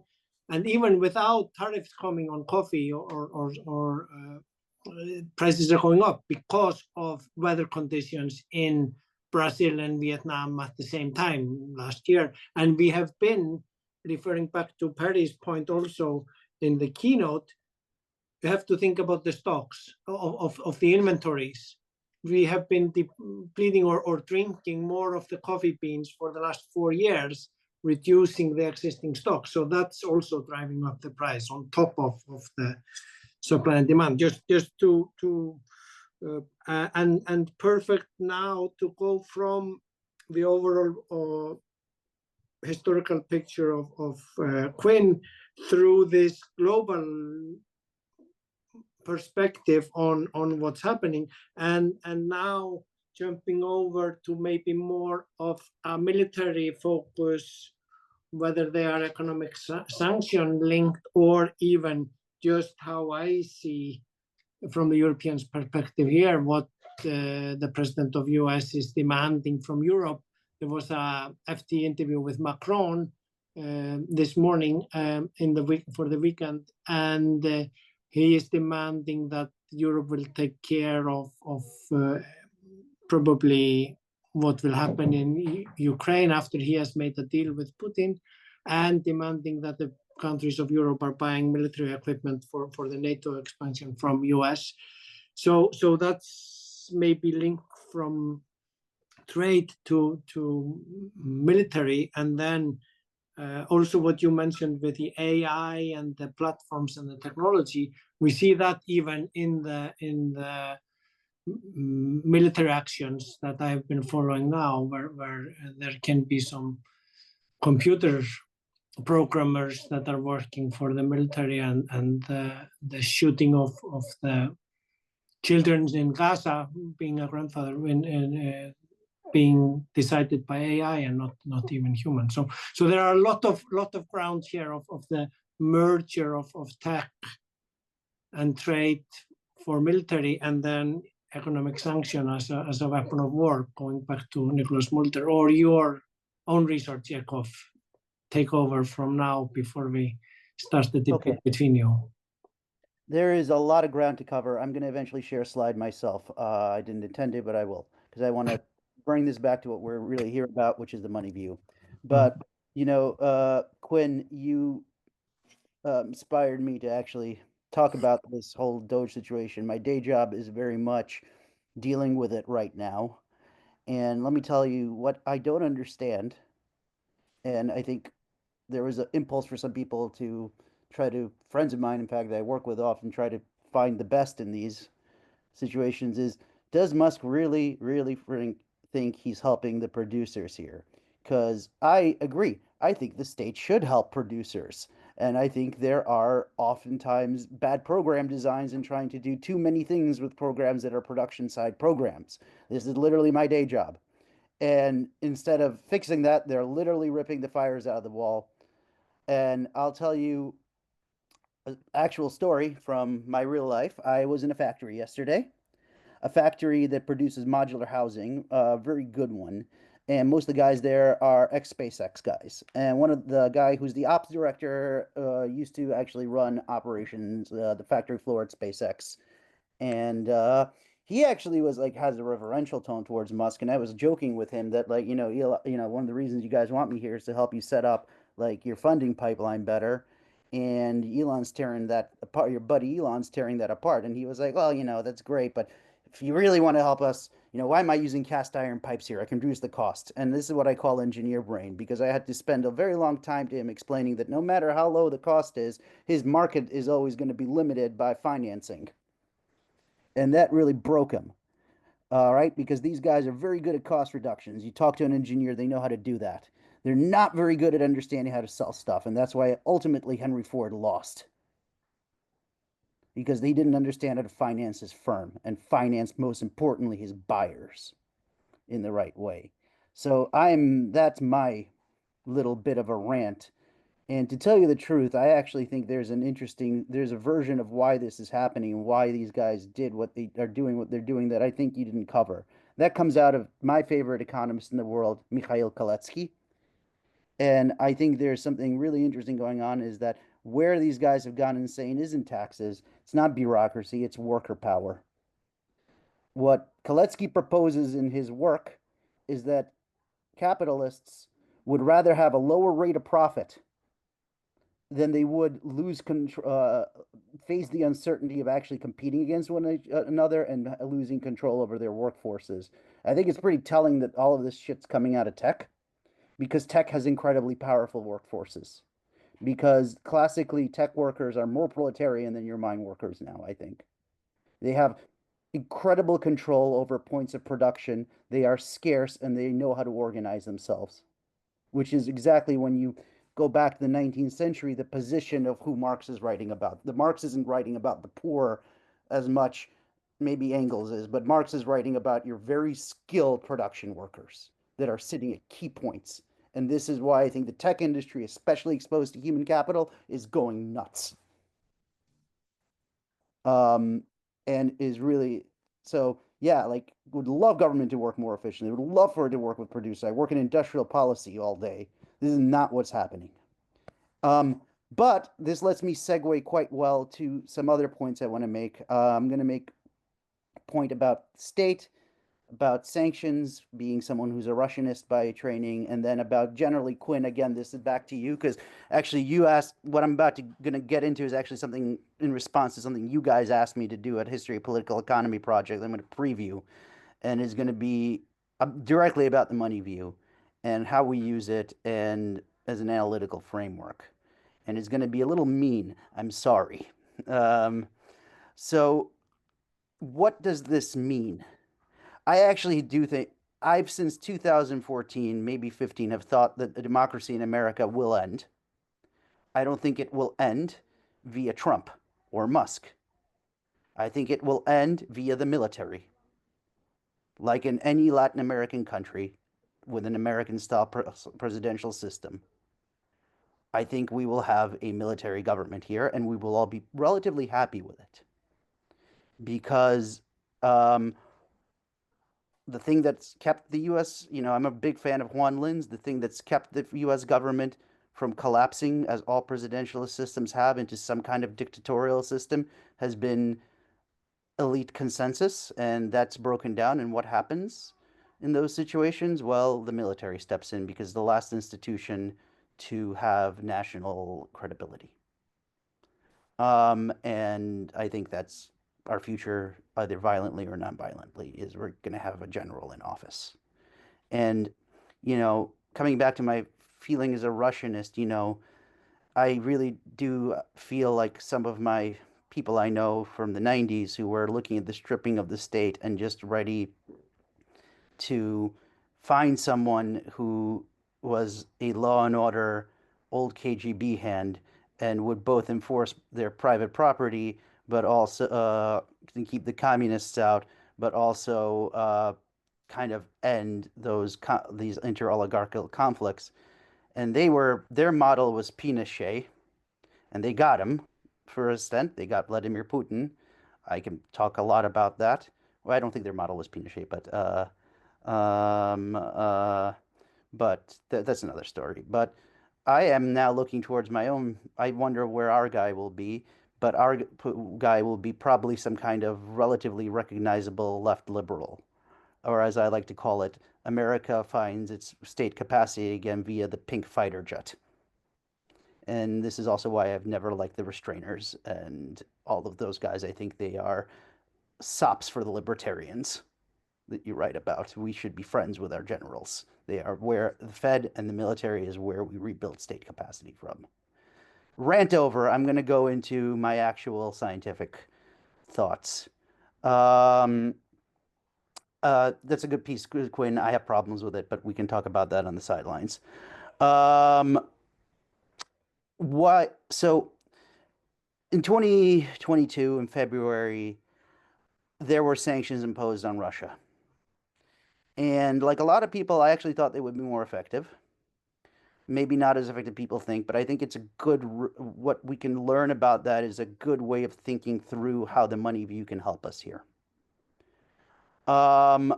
and even without tariffs coming on coffee or prices are going up because of weather conditions in Brazil and Vietnam at the same time last year. And we have been, referring back to Perry's point also in the keynote, you have to think about the stocks of the inventories. We have been depleting or drinking more of the coffee beans for the last 4 years, reducing the existing stock. So that's also driving up the price on top of the supply and demand. Just to and perfect now to go from the overall historical picture of Quinn through this global perspective on what's happening, and now jumping over to maybe more of a military focus, whether they are economic sanction linked or even just how I see from the Europeans' perspective here, what the president of US is demanding from Europe. There was a FT interview with Macron this morning for the weekend, and he is demanding that Europe will take care of probably what will happen in Ukraine after he has made a deal with Putin, and demanding that the countries of Europe are buying military equipment for the NATO expansion from US. So that's maybe linked from trade to military, and then also what you mentioned with the AI and the platforms and the technology, we see that even in the military actions that I've been following now, where there can be some computer programmers that are working for the military, and the shooting of the children in Gaza being a grandfather being decided by AI and not even human. So there are a lot of grounds here of the merger of tech and trade for military, and then economic sanction as a weapon of war, going back to Nicholas Mulder, or your own research, Yakov. Take over from now before we start the debate between you. There is a lot of ground to cover. I'm going to eventually share a slide myself. I didn't intend to, but I will, because I want to bring this back to what we're really here about, which is the money view. But, you know, Quinn, you inspired me to actually talk about this whole Doge situation. My day job is very much dealing with it right now. And let me tell you what I don't understand. And I think there was an impulse for some people to try to, friends of mine, in fact, that I work with often try to find the best in these situations, is, does Musk really think he's helping the producers here? Because I agree. I think the state should help producers. And I think there are oftentimes bad program designs in trying to do too many things with programs that are production side programs. This is literally my day job. And instead of fixing that, they're literally ripping the fires out of the wall. And I'll tell you an actual story from my real life. I was in a factory yesterday, a factory that produces modular housing, a very good one. And most of the guys there are ex-SpaceX guys. And one of the guy who's the ops director used to actually run operations, the factory floor at SpaceX. And he actually was like has a reverential tone towards Musk, and I was joking with him that like one of the reasons you guys want me here is to help you set up like your funding pipeline better. And Elon's tearing that apart. Your buddy Elon's tearing that apart, and he was like, "Well, that's great, but if you really want to help us, why am I using cast iron pipes here? I can reduce the cost." And this is what I call engineer brain, because I had to spend a very long time to him explaining that no matter how low the cost is, his market is always going to be limited by financing. And that really broke him. All right, because these guys are very good at cost reductions. You talk to an engineer, they know how to do that. They're not very good at understanding how to sell stuff, and that's why ultimately Henry Ford lost. Because they didn't understand how to finance his firm and finance, most importantly, his buyers in the right way. So that's my little bit of a rant. And to tell you the truth, I actually think there's a version of why this is happening, why these guys did what they're doing that I think you didn't cover. That comes out of my favorite economist in the world, Mikhail Kaletsky. And I think there's something really interesting going on is that where these guys have gone insane isn't taxes, it's not bureaucracy, it's worker power. What Kaletsky proposes in his work is that capitalists would rather have a lower rate of profit than they would face the uncertainty of actually competing against one another and losing control over their workforces. I think it's pretty telling that all of this shit's coming out of tech, because tech has incredibly powerful workforces. Because classically, tech workers are more proletarian than your mine workers now, I think. They have incredible control over points of production. They are scarce and they know how to organize themselves, which is exactly, when you go back to the 19th century, the position of who Marx is writing about. Marx isn't writing about the poor as much, maybe Engels is, but Marx is writing about your very skilled production workers that are sitting at key points. And this is why I think the tech industry, especially exposed to human capital, is going nuts. And is really, so yeah, like, would love government to work more efficiently, would love for it to work with producers. I work in industrial policy all day. This is not what's happening. But this lets me segue quite well to some other points I want to make. I'm going to make a point about state, about sanctions, being someone who's a Russianist by training, and then about generally, Quinn, again, this is back to you, because actually you asked, what I'm about to going to get into is actually something in response to something you guys asked me to do at History of Political Economy project. I'm going to preview, and is going to be directly about the money view and how we use it and as an analytical framework. And it's going to be a little mean. I'm sorry. So what does this mean? I actually do think I've since 2014, maybe 15, have thought that the democracy in America will end. I don't think it will end via Trump or Musk. I think it will end via the military. Like in any Latin American country with an American-style presidential system. I think we will have a military government here, and we will all be relatively happy with it. Because the thing that's kept the U.S., I'm a big fan of Juan Lin's, the thing that's kept the U.S. government from collapsing, as all presidentialist systems have, into some kind of dictatorial system, has been elite consensus, and that's broken down. And what happens in those situations? Well, the military steps in, because the last institution to have national credibility. And I think that's our future, either violently or non-violently, is we're going to have a general in office. And, coming back to my feeling as a Russianist, I really do feel like some of my people I know from the 90s who were looking at the stripping of the state and just ready to find someone who was a law and order old KGB hand and would both enforce their private property, but also keep the communists out, but also kind of end these inter-oligarchical conflicts. And their model was Pinochet, and they got him for a stint. They got Vladimir Putin. I can talk a lot about that. Well, I don't think their model was Pinochet, but that's another story. But I am now looking towards my own. I wonder where our guy will be, but our guy will be probably some kind of relatively recognizable left liberal, or as I like to call it, America finds its state capacity again via the pink fighter jet. And this is also why I've never liked the Restrainers and all of those guys. I think they are sops for the libertarians that you write about. We should be friends with our generals. They are where the Fed and the military is where we rebuild state capacity from. Rant over. I'm going to go into my actual scientific thoughts. That's a good piece, Quinn. I have problems with it, but we can talk about that on the sidelines. So in 2022, in February, there were sanctions imposed on Russia. And like a lot of people, I actually thought they would be more effective. Maybe not as effective people think, but I think it's a good, what we can learn about that is a good way of thinking through how the money view can help us here. And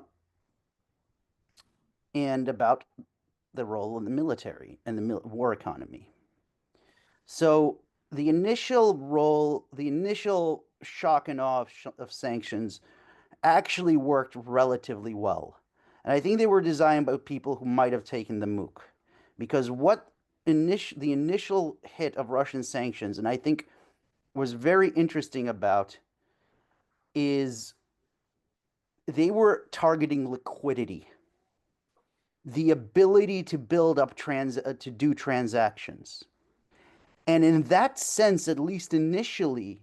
about the role of the military and the war economy. So the initial shock and awe of sanctions actually worked relatively well. And I think they were designed by people who might have taken the MOOC. Because what the initial hit of Russian sanctions, and I think was very interesting about, is they were targeting liquidity, the ability to build up to do transactions. And in that sense, at least initially,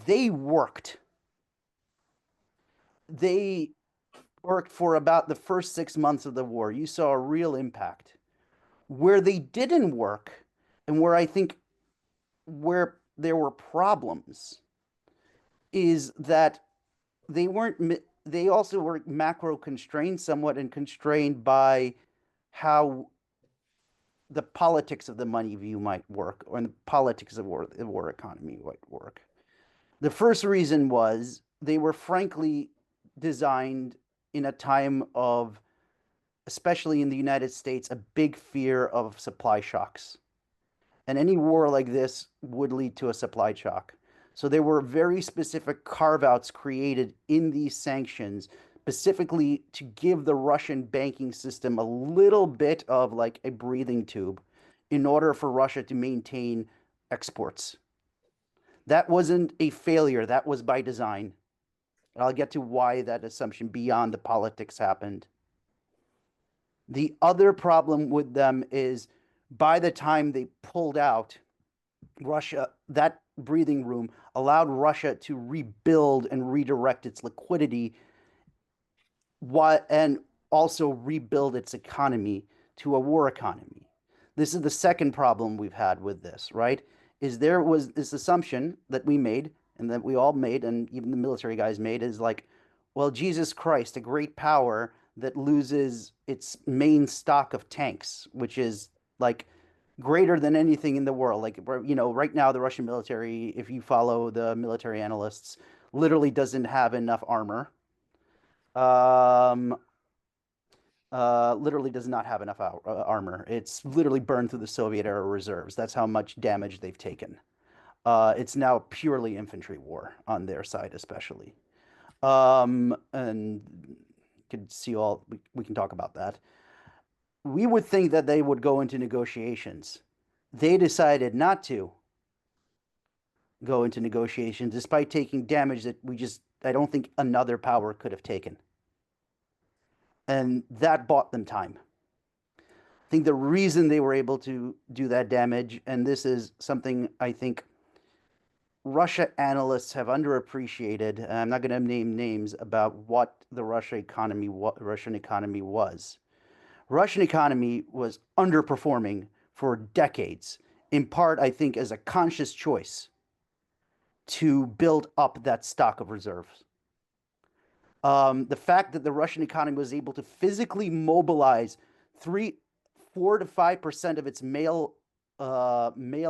they worked. They worked for about the first 6 months of the war. You saw a real impact. Where they didn't work, and where I think where there were problems, is that they also were macro constrained somewhat and constrained by how the politics of the money view might work, or the politics of the war economy might work. The first reason was they were frankly designed in a time of, especially in the United States, a big fear of supply shocks. And any war like this would lead to a supply shock. So there were very specific carve-outs created in these sanctions, specifically to give the Russian banking system a little bit of like a breathing tube in order for Russia to maintain exports. That wasn't a failure. That was by design. I'll get to why that assumption beyond the politics happened. The other problem with them is by the time they pulled out, Russia, that breathing room allowed Russia to rebuild and redirect its liquidity and also rebuild its economy to a war economy. This is the second problem we've had with this, right? Is there was this assumption that we made and that we all made, and even the military guys made, is like, well, Jesus Christ, a great power that loses its main stock of tanks, which is like greater than anything in the world. Like, you know, right now the Russian military, if you follow the military analysts, literally doesn't have enough armor. Literally does not have enough armor. It's literally burned through the Soviet era reserves. That's how much damage they've taken. It's now purely infantry war on their side, especially. And could see we can talk about that. We would think that they would go into negotiations. They decided not to go into negotiations, despite taking damage that I don't think another power could have taken. And that bought them time. I think the reason they were able to do that damage, and this is something I think Russia analysts have underappreciated, and I'm not going to name names, about what the Russian economy was. Russian economy was underperforming for decades, in part, I think, as a conscious choice to build up that stock of reserves. The fact that the Russian economy was able to physically mobilize 4 to 5% of its male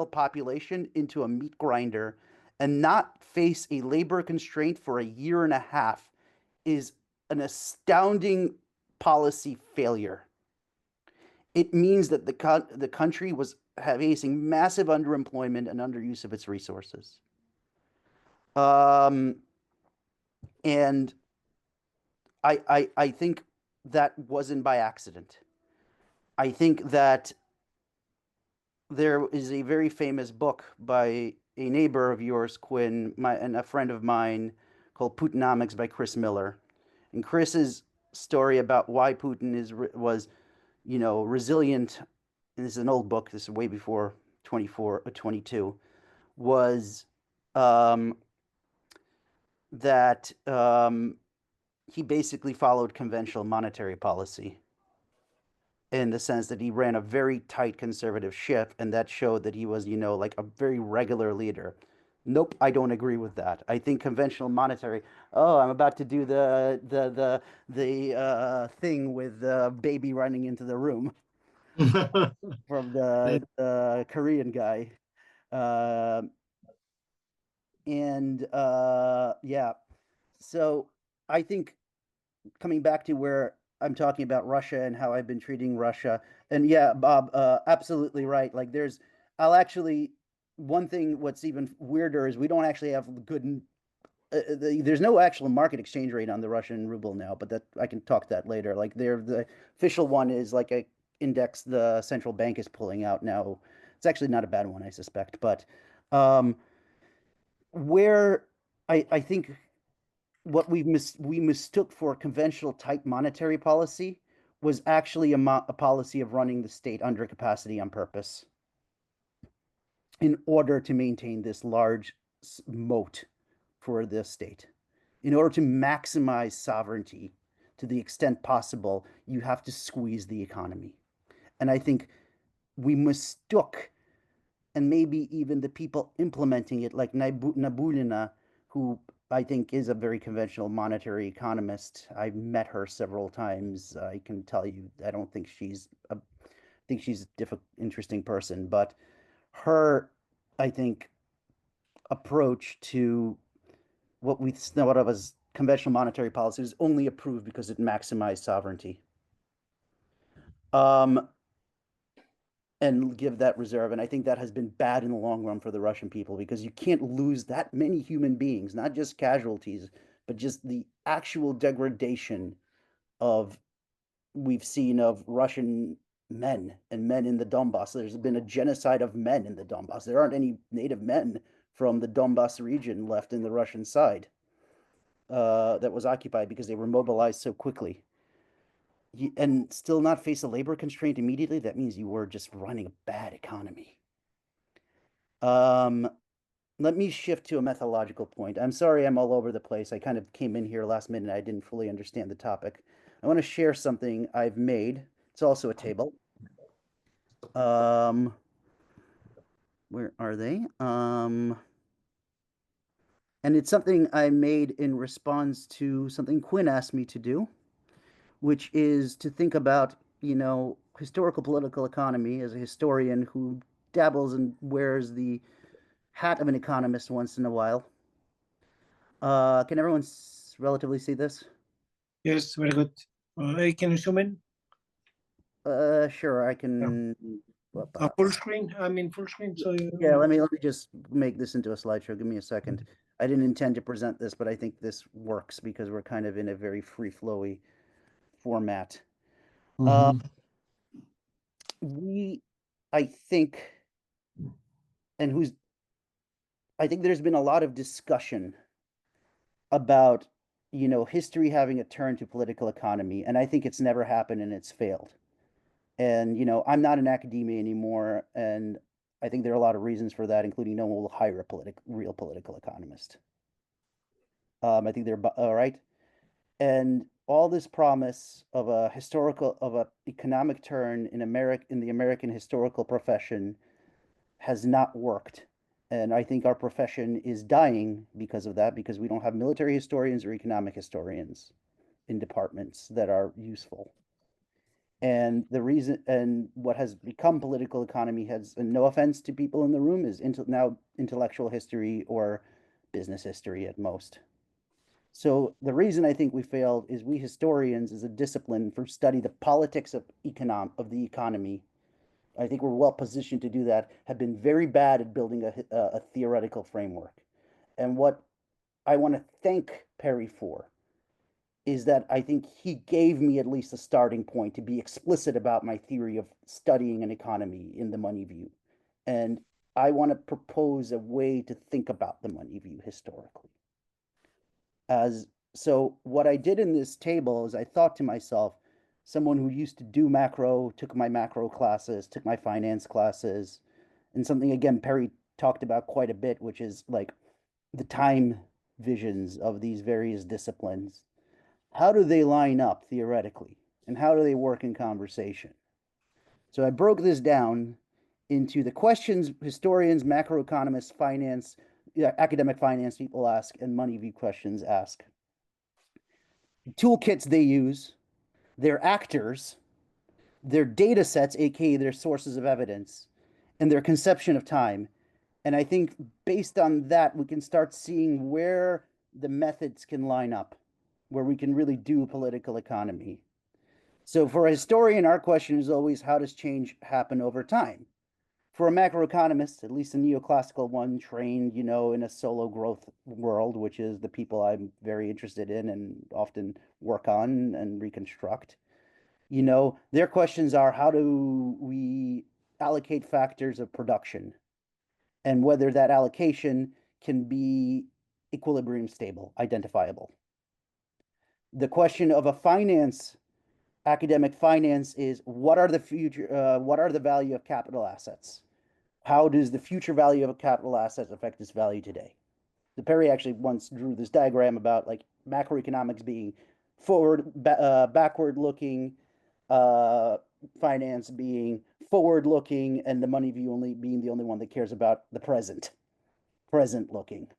population into a meat grinder and not face a labor constraint for a year and a half is an astounding policy failure. it means that the country was facing massive underemployment and underuse of its resources. And I think that wasn't by accident. I think that there is a very famous book by a neighbor of yours, Quinn, and a friend of mine, called Putinomics by Chris Miller. And Chris's story about why Putin was, resilient, and this is an old book, this is way before 22, was that he basically followed conventional monetary policy, in the sense that he ran a very tight conservative ship, and that showed that he was, like a very regular leader. Nope, I don't agree with that. I think conventional monetary. Oh, I'm about to do the thing with the baby running into the room from the Korean guy, yeah. So I think, coming back to where I'm talking about Russia and how I've been treating Russia, and yeah, Bob, absolutely right. Like, one thing, what's even weirder is we don't actually have good, there's no actual market exchange rate on the Russian ruble now, but that I can talk that later. Like, the official one is like a index the central bank is pulling out now. It's actually not a bad one, I suspect, but where I think what we mistook for conventional type monetary policy was actually a policy of running the state under capacity on purpose, in order to maintain this large moat for the state. In order to maximize sovereignty to the extent possible, you have to squeeze the economy. And I think we mistook, and maybe even the people implementing it, like Nabulina, who I think is a very conventional monetary economist. I've met her several times. I can tell you, I don't think she's a interesting person, but her, I think, approach to what we thought of as conventional monetary policy is only approved because it maximized sovereignty. And give that reserve. And I think that has been bad in the long run for the Russian people, because you can't lose that many human beings, not just casualties, but just the actual degradation we've seen of Russian men and men in the Donbass. There's been a genocide of men in the Donbass. There aren't any native men from the Donbass region left in the Russian side that was occupied, because they were mobilized so quickly. And still not face a labor constraint immediately. That means you were just running a bad economy. Let me shift to a methodological point. I'm sorry I'm all over the place. I kind of came in here last minute. I didn't fully understand the topic. I want to share something I've made. It's also a table. Where are they? And it's something I made in response to something Quinn asked me to do, which is to think about, historical political economy as a historian who dabbles and wears the hat of an economist once in a while. Can everyone relatively see this? Yes, very good. Can you zoom in? Sure, I can. Full screen? I mean, full screen. So yeah, let me just make this into a slideshow. Give me a second. I didn't intend to present this, but I think this works because we're kind of in a very free-flowy format. I think there's been a lot of discussion about, history having a turn to political economy, and I think it's never happened and it's failed. And, I'm not in academia anymore, and I think there are a lot of reasons for that, including no one will hire a real political economist. I think they're all right. And all this promise of a economic turn in the American historical profession has not worked. And I think our profession is dying because of that, because we don't have military historians or economic historians in departments that are useful. And the reason, and what has become political economy has, and no offense to people in the room, is now intellectual history or business history at most. So the reason I think we failed is we historians as a discipline for study the politics of the economy, I think we're well positioned to do that, have been very bad at building a theoretical framework. And what I want to thank Perry for is that I think he gave me at least a starting point to be explicit about my theory of studying an economy in the money view. And I want to propose a way to think about the money view historically. So what I did in this table is I thought to myself, someone who used to do macro, took my macro classes, took my finance classes, and something again Perry talked about quite a bit, which is like the time visions of these various disciplines. How do they line up theoretically? And how do they work in conversation? So I broke this down into the questions historians, macroeconomists, finance, academic finance people ask, and money view questions ask. Toolkits they use, their actors, their data sets, aka their sources of evidence, and their conception of time. And I think based on that, we can start seeing where the methods can line up, where we can really do political economy. So for a historian, our question is always, how does change happen over time? For a macroeconomist, at least a neoclassical one, trained, in a solo growth world, which is the people I'm very interested in and often work on and reconstruct, their questions are, how do we allocate factors of production and whether that allocation can be equilibrium stable, identifiable. The question of academic finance is, what are the value of capital assets? How does the future value of a capital asset affect its value today? Perry actually once drew this diagram about like macroeconomics being backward looking, finance being forward looking, and the money view being the only one that cares about the present looking.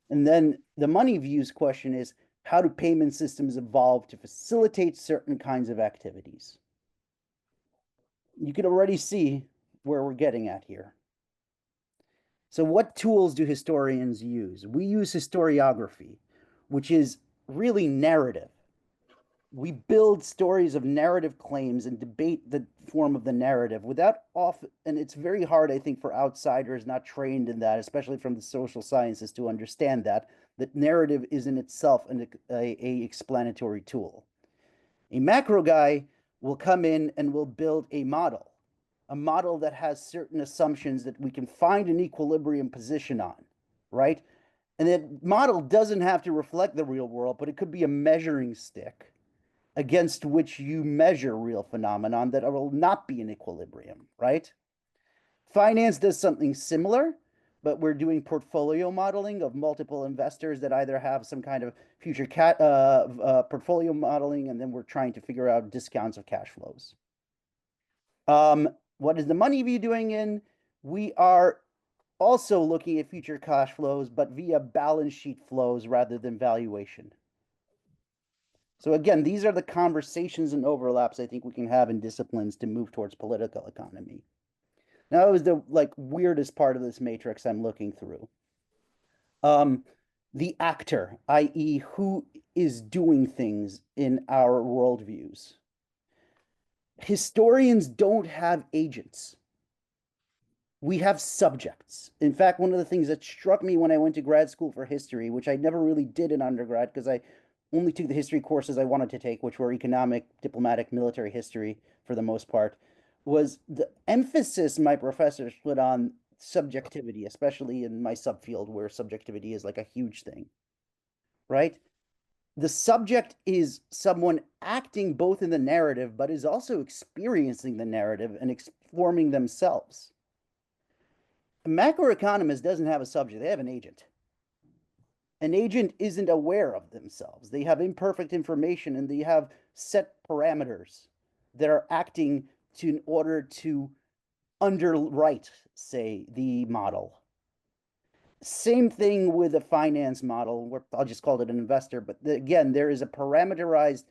And then the money views question is, how do payment systems evolve to facilitate certain kinds of activities? You can already see where we're getting at here. So what tools do historians use? We use historiography, which is really narrative. We build stories of narrative claims and debate the form of the narrative and it's very hard, I think, for outsiders not trained in that, especially from the social sciences, to understand that narrative is in itself an explanatory tool. A macro guy will come in and will build a model that has certain assumptions that we can find an equilibrium position on, right? And that model doesn't have to reflect the real world, but it could be a measuring stick against which you measure real phenomenon that will not be in equilibrium, right? Finance does something similar, but we're doing portfolio modeling of multiple investors that either have some kind of future portfolio modeling, and then we're trying to figure out discounts of cash flows. What is the money view doing in? We are also looking at future cash flows, but via balance sheet flows rather than valuation. So again, these are the conversations and overlaps I think we can have in disciplines to move towards political economy. Now, it was the weirdest part of this matrix I'm looking through. The actor, i.e., who is doing things in our worldviews. Historians don't have agents. We have subjects. In fact, one of the things that struck me when I went to grad school for history, which I never really did in undergrad because I only took the history courses I wanted to take, which were economic, diplomatic, military history for the most part, was the emphasis my professors put on subjectivity, especially in my subfield where subjectivity is like a huge thing, right? The subject is someone acting both in the narrative, but is also experiencing the narrative and forming themselves. A macroeconomist doesn't have a subject, they have an agent. An agent isn't aware of themselves. They have imperfect information and they have set parameters that are acting in order to underwrite, say, the model. Same thing with a finance model, where I'll just call it an investor, but again, there is a parameterized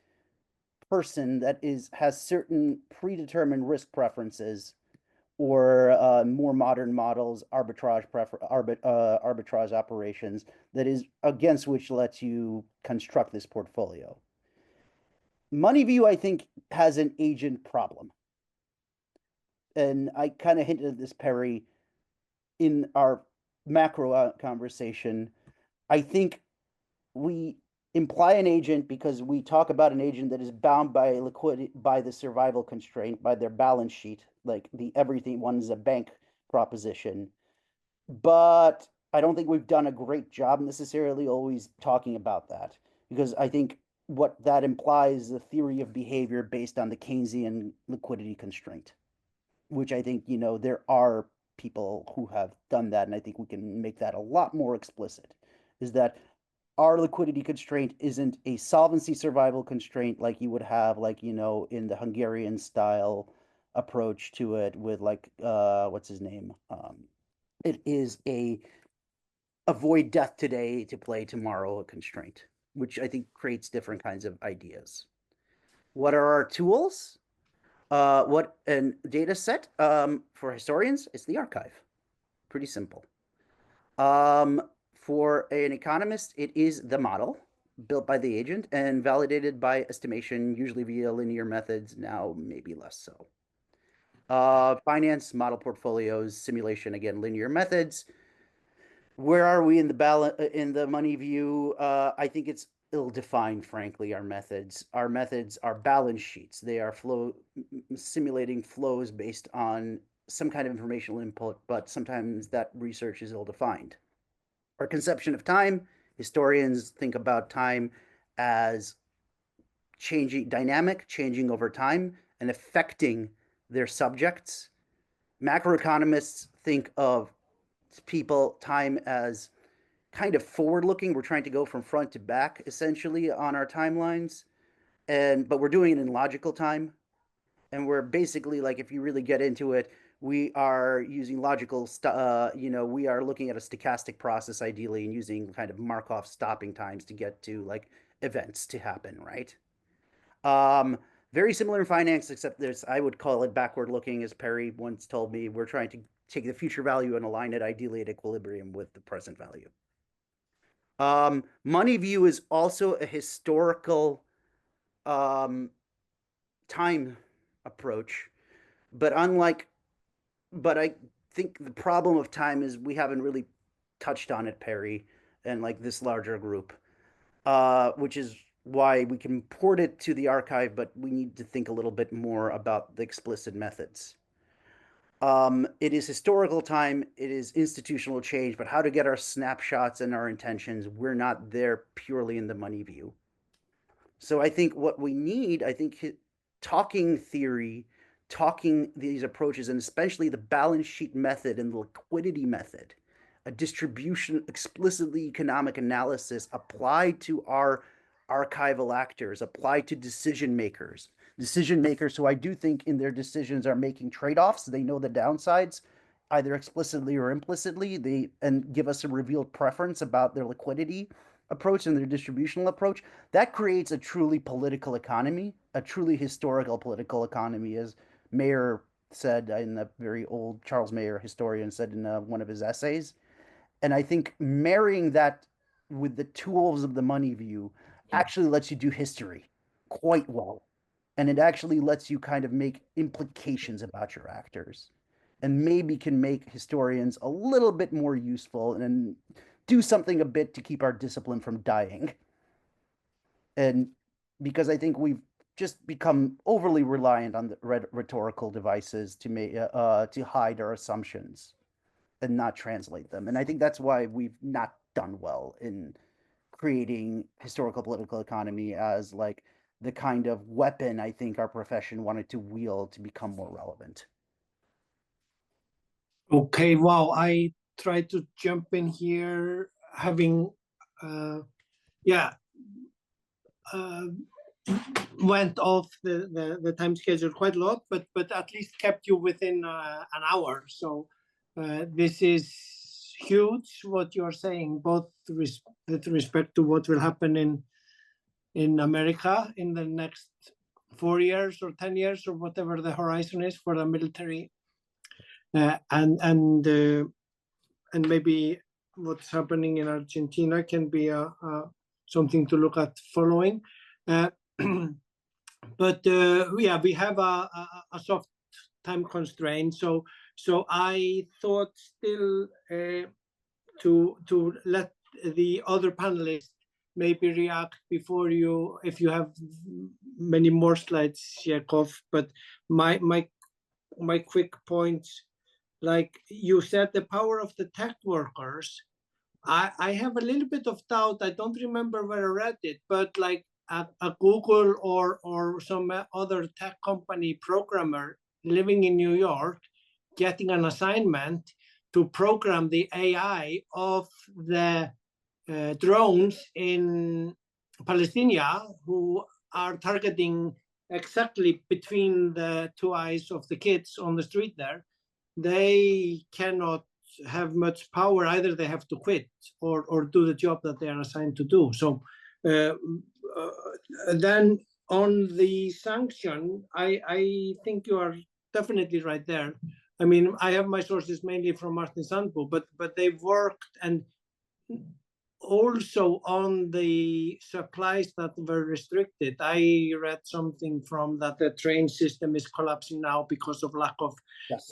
person that has certain predetermined risk preferences, or more modern models, arbitrage operations, that is against which lets you construct this portfolio. MoneyView, I think, has an agent problem. And I kind of hinted at this, Perry, in our macro conversation. I think we imply an agent because we talk about an agent that is bound by liquidity, by the survival constraint, by their balance sheet, like the everything one is a bank proposition. But I don't think we've done a great job necessarily always talking about that, because I think what that implies is a theory of behavior based on the Keynesian liquidity constraint, which I think, you know, there are people who have done that, and I think we can make that a lot more explicit, is that our liquidity constraint isn't a solvency survival constraint like you would have, like, you know, in the Hungarian style approach to it with, like, what's his name? It is a avoid death today to play tomorrow a constraint, which I think creates different kinds of ideas. What are our tools? What a data set for historians? It's the archive. Pretty simple. For an economist, it is the model built by the agent and validated by estimation, usually via linear methods, now maybe less so. Finance, model portfolios, simulation, again, linear methods. Where are we in the money view? I think it's ill-defined, frankly, our methods. Our methods are balance sheets. They are simulating flows based on some kind of informational input, but sometimes that research is ill-defined. Our conception of time, historians think about time as dynamic, changing over time, and affecting their subjects. Macroeconomists think of time as kind of forward-looking. We're trying to go from front to back, essentially, on our timelines, but we're doing it in logical time. And we're basically, like, if you really get into it, we are using logical, we are looking at a stochastic process ideally and using kind of Markov stopping times to get to, like, events to happen, right? Very similar in finance, except I would call it backward looking, as Perry once told me. We're trying to take the future value and align it ideally at equilibrium with the present value. Money view is also a historical time approach, but I think the problem of time is we haven't really touched on it, Perry, and like this larger group, which is why we can port it to the archive, but we need to think a little bit more about the explicit methods. It is historical time, it is institutional change, but how to get our snapshots and our intentions, we're not there purely in the money view. So I think what we need, talking theory, talking these approaches, and especially the balance sheet method and the liquidity method, a distribution, explicitly economic analysis applied to our archival actors, applied to decision makers who I do think in their decisions are making trade-offs. They know the downsides, either explicitly or implicitly, and give us a revealed preference about their liquidity approach and their distributional approach. That creates a truly political economy, a truly historical political economy, as Mayer said, in the very old Charles Mayer historian said in one of his essays. And I think marrying that with the tools of the money view actually lets you do history quite well. And it actually lets you kind of make implications about your actors, and maybe can make historians a little bit more useful and do something a bit to keep our discipline from dying. And because I think we've just become overly reliant on the rhetorical devices to hide our assumptions and not translate them. And I think that's why we've not done well in creating historical political economy as like the kind of weapon I think our profession wanted to wield to become more relevant. Okay, wow. I tried to jump in here, having, went off the time schedule quite a lot, but at least kept you within an hour. So this is huge what you're saying, both with respect to what will happen in America in the next 4 years or 10 years or whatever the horizon is for the military and maybe what's happening in Argentina can be something to look at following. But yeah, we have a soft time constraint, so I thought still to let the other panelists maybe react before you, if you have many more slides, Yakov. But my quick points, like you said, the power of the tech workers. I have a little bit of doubt. I don't remember where I read it, but like a Google or some other tech company programmer living in New York getting an assignment to program the AI of the drones in Palestine who are targeting exactly between the two eyes of the kids on the street there. They cannot have much power. Either they have to quit or do the job that they are assigned to do. So then on the sanction, I think you are definitely right there. I mean, I have my sources mainly from Martin Sandbo, but they've worked and also on the supplies that were restricted. I read something from that the train system is collapsing now because of lack of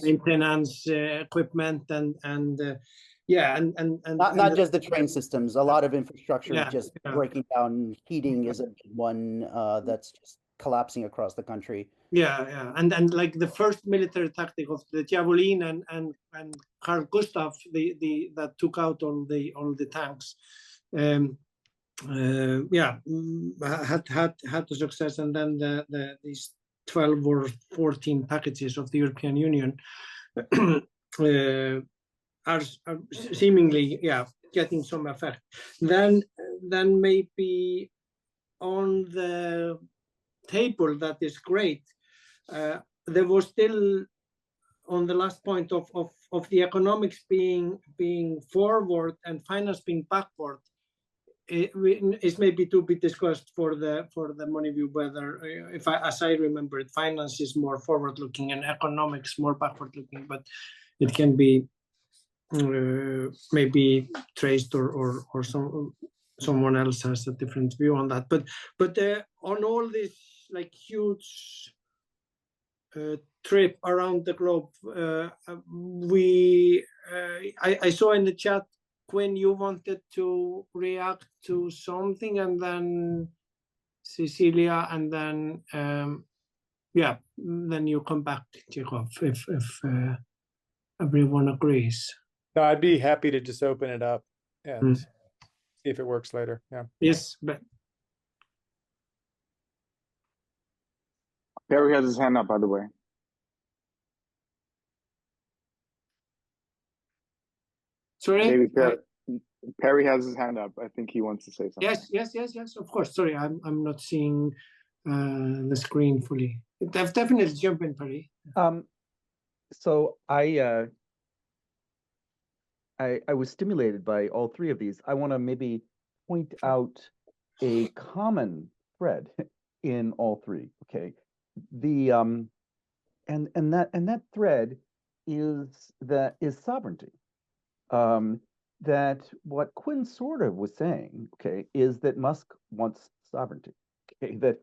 maintenance equipment and yeah, and not just the train systems. A lot of infrastructure is just breaking down. Heating is a big one that's just collapsing across the country. Yeah, and like the first military tactic of the Javelin and Carl Gustav, that took out all the tanks. Yeah, had the success, and then these 12 or 14 packages of the European Union are seemingly getting some effect. Then maybe on the table that is great. There was still on the last point of the economics being forward and finance being backward. It's maybe to be discussed for the money view whether, as I remember it, finance is more forward looking and economics more backward looking, but it can be maybe traced or someone else has a different view on that. But on all this like huge trip around the globe, I saw in the chat, Quinn, you wanted to react to something, and then Cecilia, and then then you come back, Yakov, if everyone agrees. No, I'd be happy to just open it up and see if it works later. Yeah. Yes, but Perry has his hand up, by the way. Sorry? Maybe Perry has his hand up. I think he wants to say something. Yes, of course. Sorry, I'm not seeing the screen fully. Definitely jump in, Perry. So I was stimulated by all three of these. I want to maybe point out a common thread in all three. Okay, and that thread is sovereignty. That what Quinn sort of was saying, okay, is that Musk wants sovereignty. Okay, that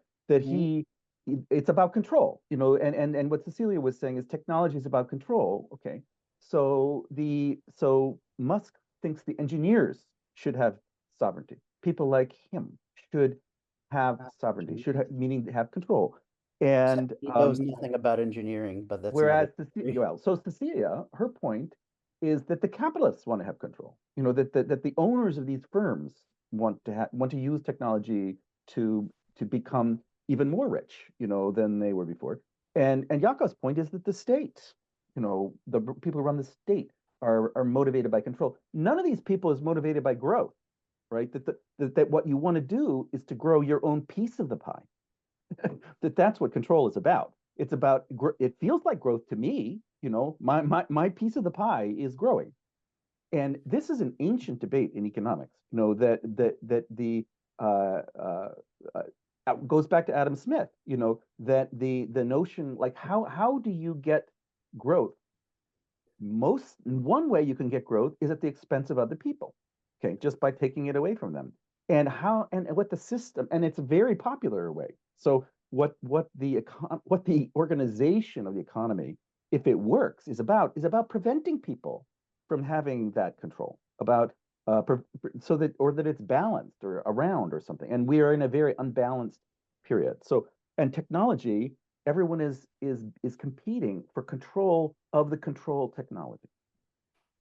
it's about control, you know, and what Cecilia was saying is technology is about control. Okay, so Musk thinks the engineers should have sovereignty. People like him should have sovereignty, meaning have control. And he knows nothing about engineering, but that's whereas Cecilia, her point is that the capitalists want to have control. You know, that the owners of these firms want to use technology to become even more rich, you know, than they were before. And Yakov's point is that the state, you know, the people who run the state are motivated by control. None of these people is motivated by growth, right? That what you want to do is to grow your own piece of the pie. That's what control is about. It's about, it feels like growth to me, you know, my piece of the pie is growing. And this is an ancient debate in economics, you know, that goes back to Adam Smith, you know, that the notion, like how do you get growth? one way you can get growth is at the expense of other people, okay, just by taking it away from them. And what the system, and it's a very popular way. So what the organization of the economy, if it works, is about preventing people from having that control, about so that it's balanced or around or something. And we are in a very unbalanced period. So, and technology, everyone is competing for control of the control technology.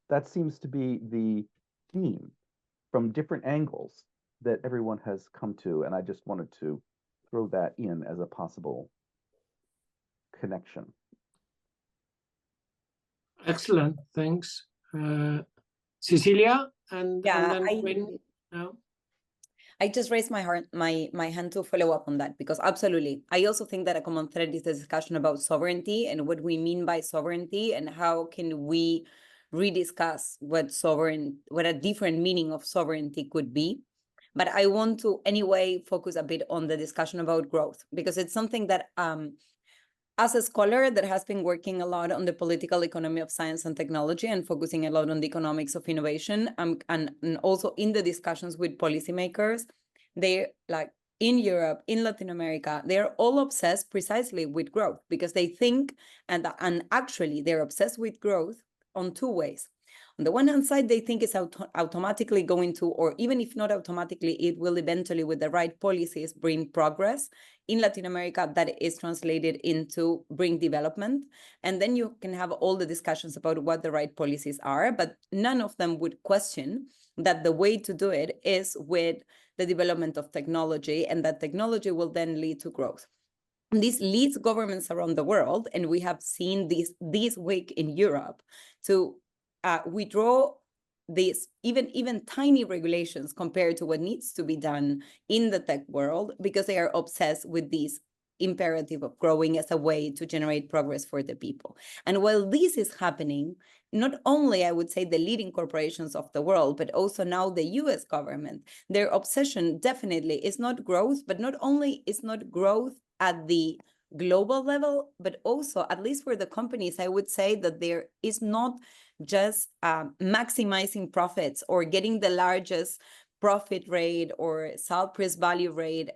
That seems to be the theme from different angles that everyone has come to, and I just wanted to throw that in as a possible connection. Excellent, thanks. Cecilia, and then Quinn. I just raised my hand to follow up on that, because absolutely, I also think that a common thread is the discussion about sovereignty and what we mean by sovereignty, and how can we rediscuss what a different meaning of sovereignty could be. But I want to anyway focus a bit on the discussion about growth, because it's something that as a scholar that has been working a lot on the political economy of science and technology and focusing a lot on the economics of innovation, and also in the discussions with policymakers, they, like in Europe, in Latin America, they're all obsessed precisely with growth, because they think, and actually they're obsessed with growth on two ways. On the one hand side, they think it's automatically going to, or even if not automatically, it will eventually, with the right policies, bring progress in Latin America that is translated into bring development. And then you can have all the discussions about what the right policies are, but none of them would question that the way to do it is with the development of technology, and that technology will then lead to growth. This leads governments around the world, and we have seen this week in Europe, to withdraw these even tiny regulations compared to what needs to be done in the tech world, because they are obsessed with this imperative of growing as a way to generate progress for the people. And while this is happening, not only, I would say, the leading corporations of the world, but also now the US government, their obsession definitely is not growth, but not only is not growth at the global level, but also, at least for the companies, I would say that there is not just maximizing profits or getting the largest profit rate or sale price value rate,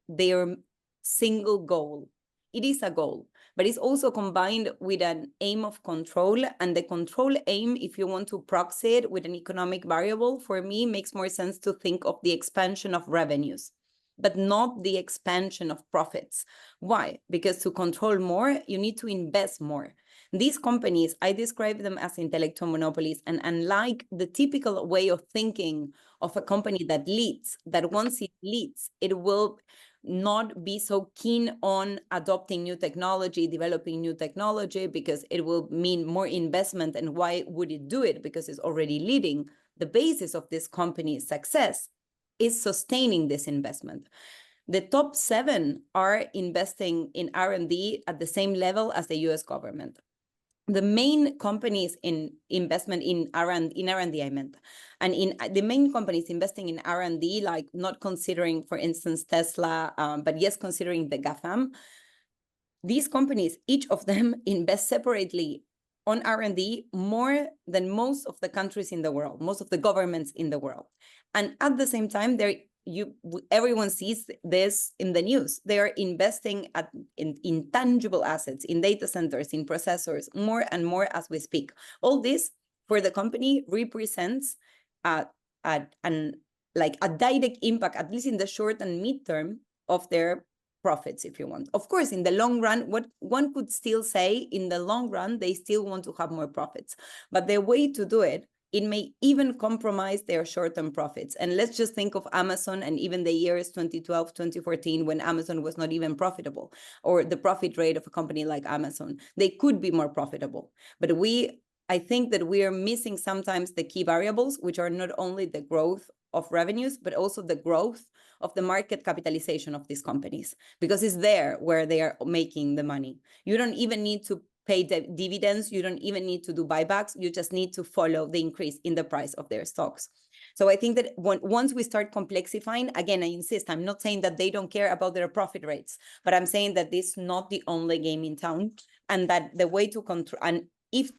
their single goal. It is a goal, but it's also combined with an aim of control. And the control aim, if you want to proxy it with an economic variable, for me, makes more sense to think of the expansion of revenues, but not the expansion of profits. Why? Because to control more, you need to invest more. These companies, I describe them as intellectual monopolies, and unlike the typical way of thinking of a company that leads, that once it leads, it will not be so keen on adopting new technology, developing new technology, because it will mean more investment. And why would it do it? Because it's already leading. The basis of this company's success is sustaining this investment. The top 7 are investing in R&D at the same level as the US government. The main companies in investment in R&D, I meant, and in the main companies investing in R&D, like not considering, for instance, Tesla, but yes, considering the GAFAM, these companies, each of them invest separately on R&D more than most of the countries in the world, most of the governments in the world. And at the same time, everyone sees this in the news. They are investing in tangible assets, in data centers, in processors, more and more as we speak. All this for the company represents a direct impact, at least in the short and midterm, of their profits, if you want. Of course, in the long run, what one could still say, in the long run, they still want to have more profits. But the way to do it, it may even compromise their short-term profits. And let's just think of Amazon and even the years 2012, 2014, when Amazon was not even profitable, or the profit rate of a company like Amazon. They could be more profitable. But I think that we are missing sometimes the key variables, which are not only the growth of revenues, but also the growth of the market capitalization of these companies, because it's there where they are making the money. You don't even need to pay the dividends. You don't even need to do buybacks. You just need to follow the increase in the price of their stocks. So I think that once we start complexifying, again, I insist, I'm not saying that they don't care about their profit rates, but I'm saying that this is not the only game in town, and that the way to control, and if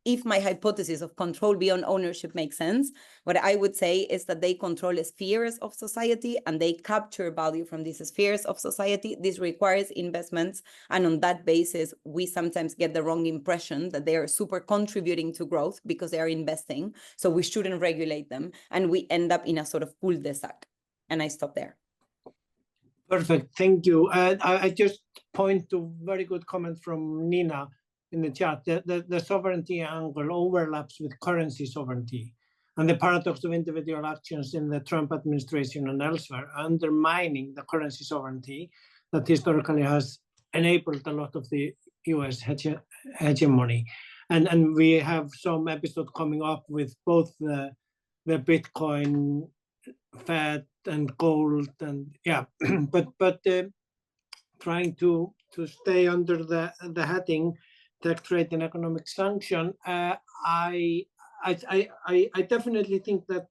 if my hypothesis of control beyond ownership makes sense, what I would say is that they control spheres of society and they capture value from these spheres of society. This requires investments. And on that basis, we sometimes get the wrong impression that they are super contributing to growth because they are investing. So we shouldn't regulate them. And we end up in a sort of cul-de-sac. And I stop there. Perfect, thank you. I just point to very good comment from Nina in the chat. The sovereignty angle overlaps with currency sovereignty, and the paradox of individual actions in the Trump administration and elsewhere, undermining the currency sovereignty that historically has enabled a lot of the US hegemony. And we have some episode coming up with both the Bitcoin, Fed, and gold, and yeah, but trying to stay under the heading tech trade and economic sanction. I definitely think that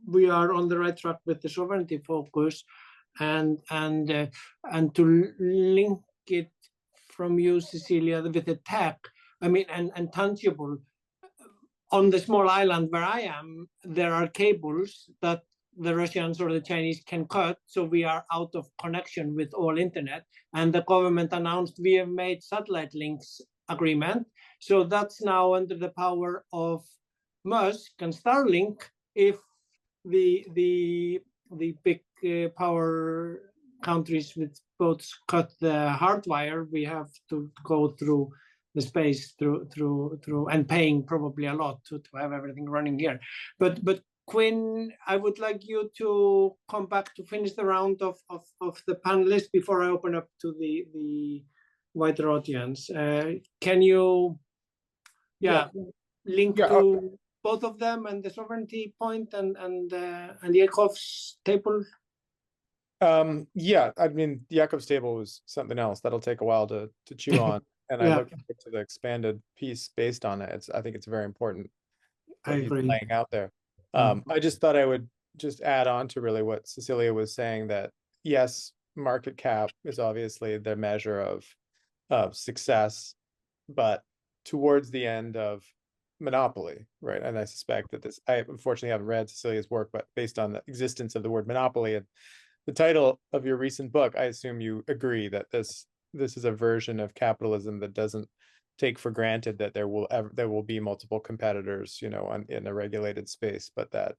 we are on the right track with the sovereignty focus, and to link it from you, Cecilia, with the tech. I mean, and tangible. On the small island where I am, there are cables that the Russians or the Chinese can cut, so we are out of connection with all internet. And the government announced we have made satellite links agreement, so that's now under the power of Musk and Starlink. If the big power countries with boats cut the hardwire, we have to go through the space through and paying probably a lot to have everything running here. But Quinn, I would like you to come back to finish the round of the panelists before I open up to the wider audience. Can you link to both of them and the sovereignty point and Yakov's table? Yeah, I mean, Yakov's table was something else that'll take a while to chew on. And I look forward to the expanded piece based on it. I think it's very important what he's laying out there. I just thought I would just add on to really what Cecilia was saying, that yes, market cap is obviously the measure of success, but towards the end of monopoly, right? And I suspect that I unfortunately haven't read Cecilia's work, but based on the existence of the word monopoly and the title of your recent book, I assume you agree that this is a version of capitalism that doesn't take for granted that there will be multiple competitors, you know, in a regulated space, but that,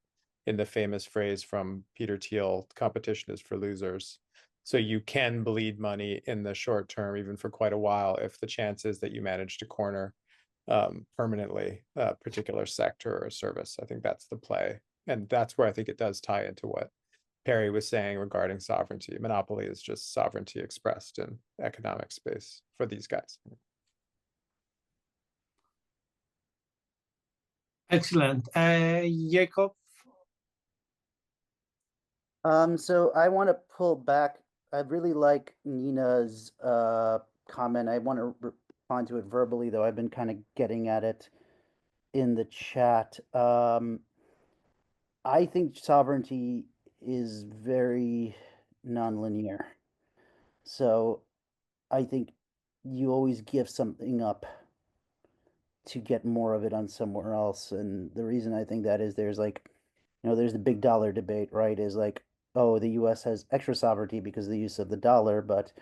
in the famous phrase from Peter Thiel, competition is for losers. So you can bleed money in the short term, even for quite a while, if the chance is that you manage to corner permanently a particular sector or service. I think that's the play, and that's where I think it does tie into what Perry was saying regarding sovereignty. Monopoly is just sovereignty expressed in economic space for these guys. Excellent. Yakov? So I want to pull back. I really like Nina's comment. I want to respond to it verbally, though I've been kind of getting at it in the chat. I think sovereignty is very nonlinear. So I think you always give something up to get more of it on somewhere else. And the reason I think that is there's like, you know, there's the big dollar debate, right? Is like, oh, the US has extra sovereignty because of the use of the dollar. But,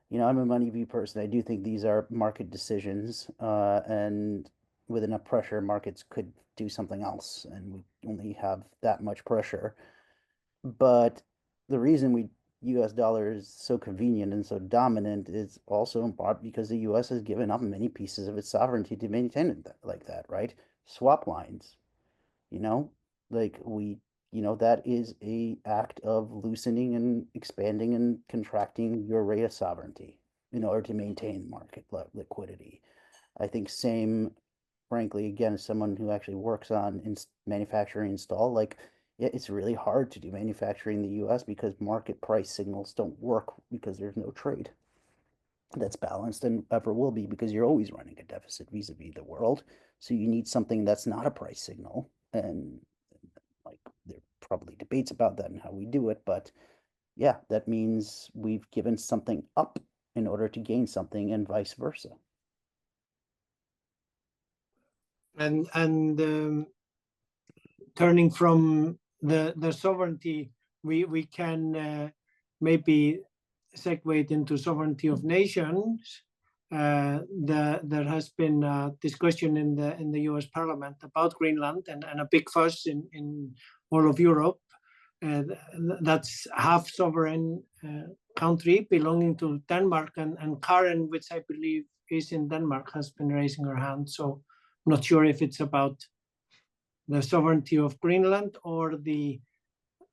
you know, I'm a money view person. I do think these are market decisions. And with enough pressure, markets could do something else. And we only have that much pressure. But the reason US dollar is so convenient and so dominant is also in part because the US has given up many pieces of its sovereignty to maintain it like that, right? Swap lines, you know, like that is a act of loosening and expanding and contracting your rate of sovereignty in order to maintain market liquidity. I think same, frankly, again, as someone who actually works on manufacturing install, like, it's really hard to do manufacturing in the US because market price signals don't work because there's no trade that's balanced and ever will be, because you're always running a deficit vis-a-vis the world. So you need something that's not a price signal. And like, there are probably debates about that and how we do it. But yeah, that means we've given something up in order to gain something and vice versa. And turning from the sovereignty, we can maybe segue it into sovereignty of nations. There has been a discussion in the U.S. Parliament about Greenland and a big fuss in all of Europe. That's half sovereign country belonging to Denmark, and Karen, which I believe is in Denmark, has been raising her hand. So I'm not sure if it's about the sovereignty of Greenland or the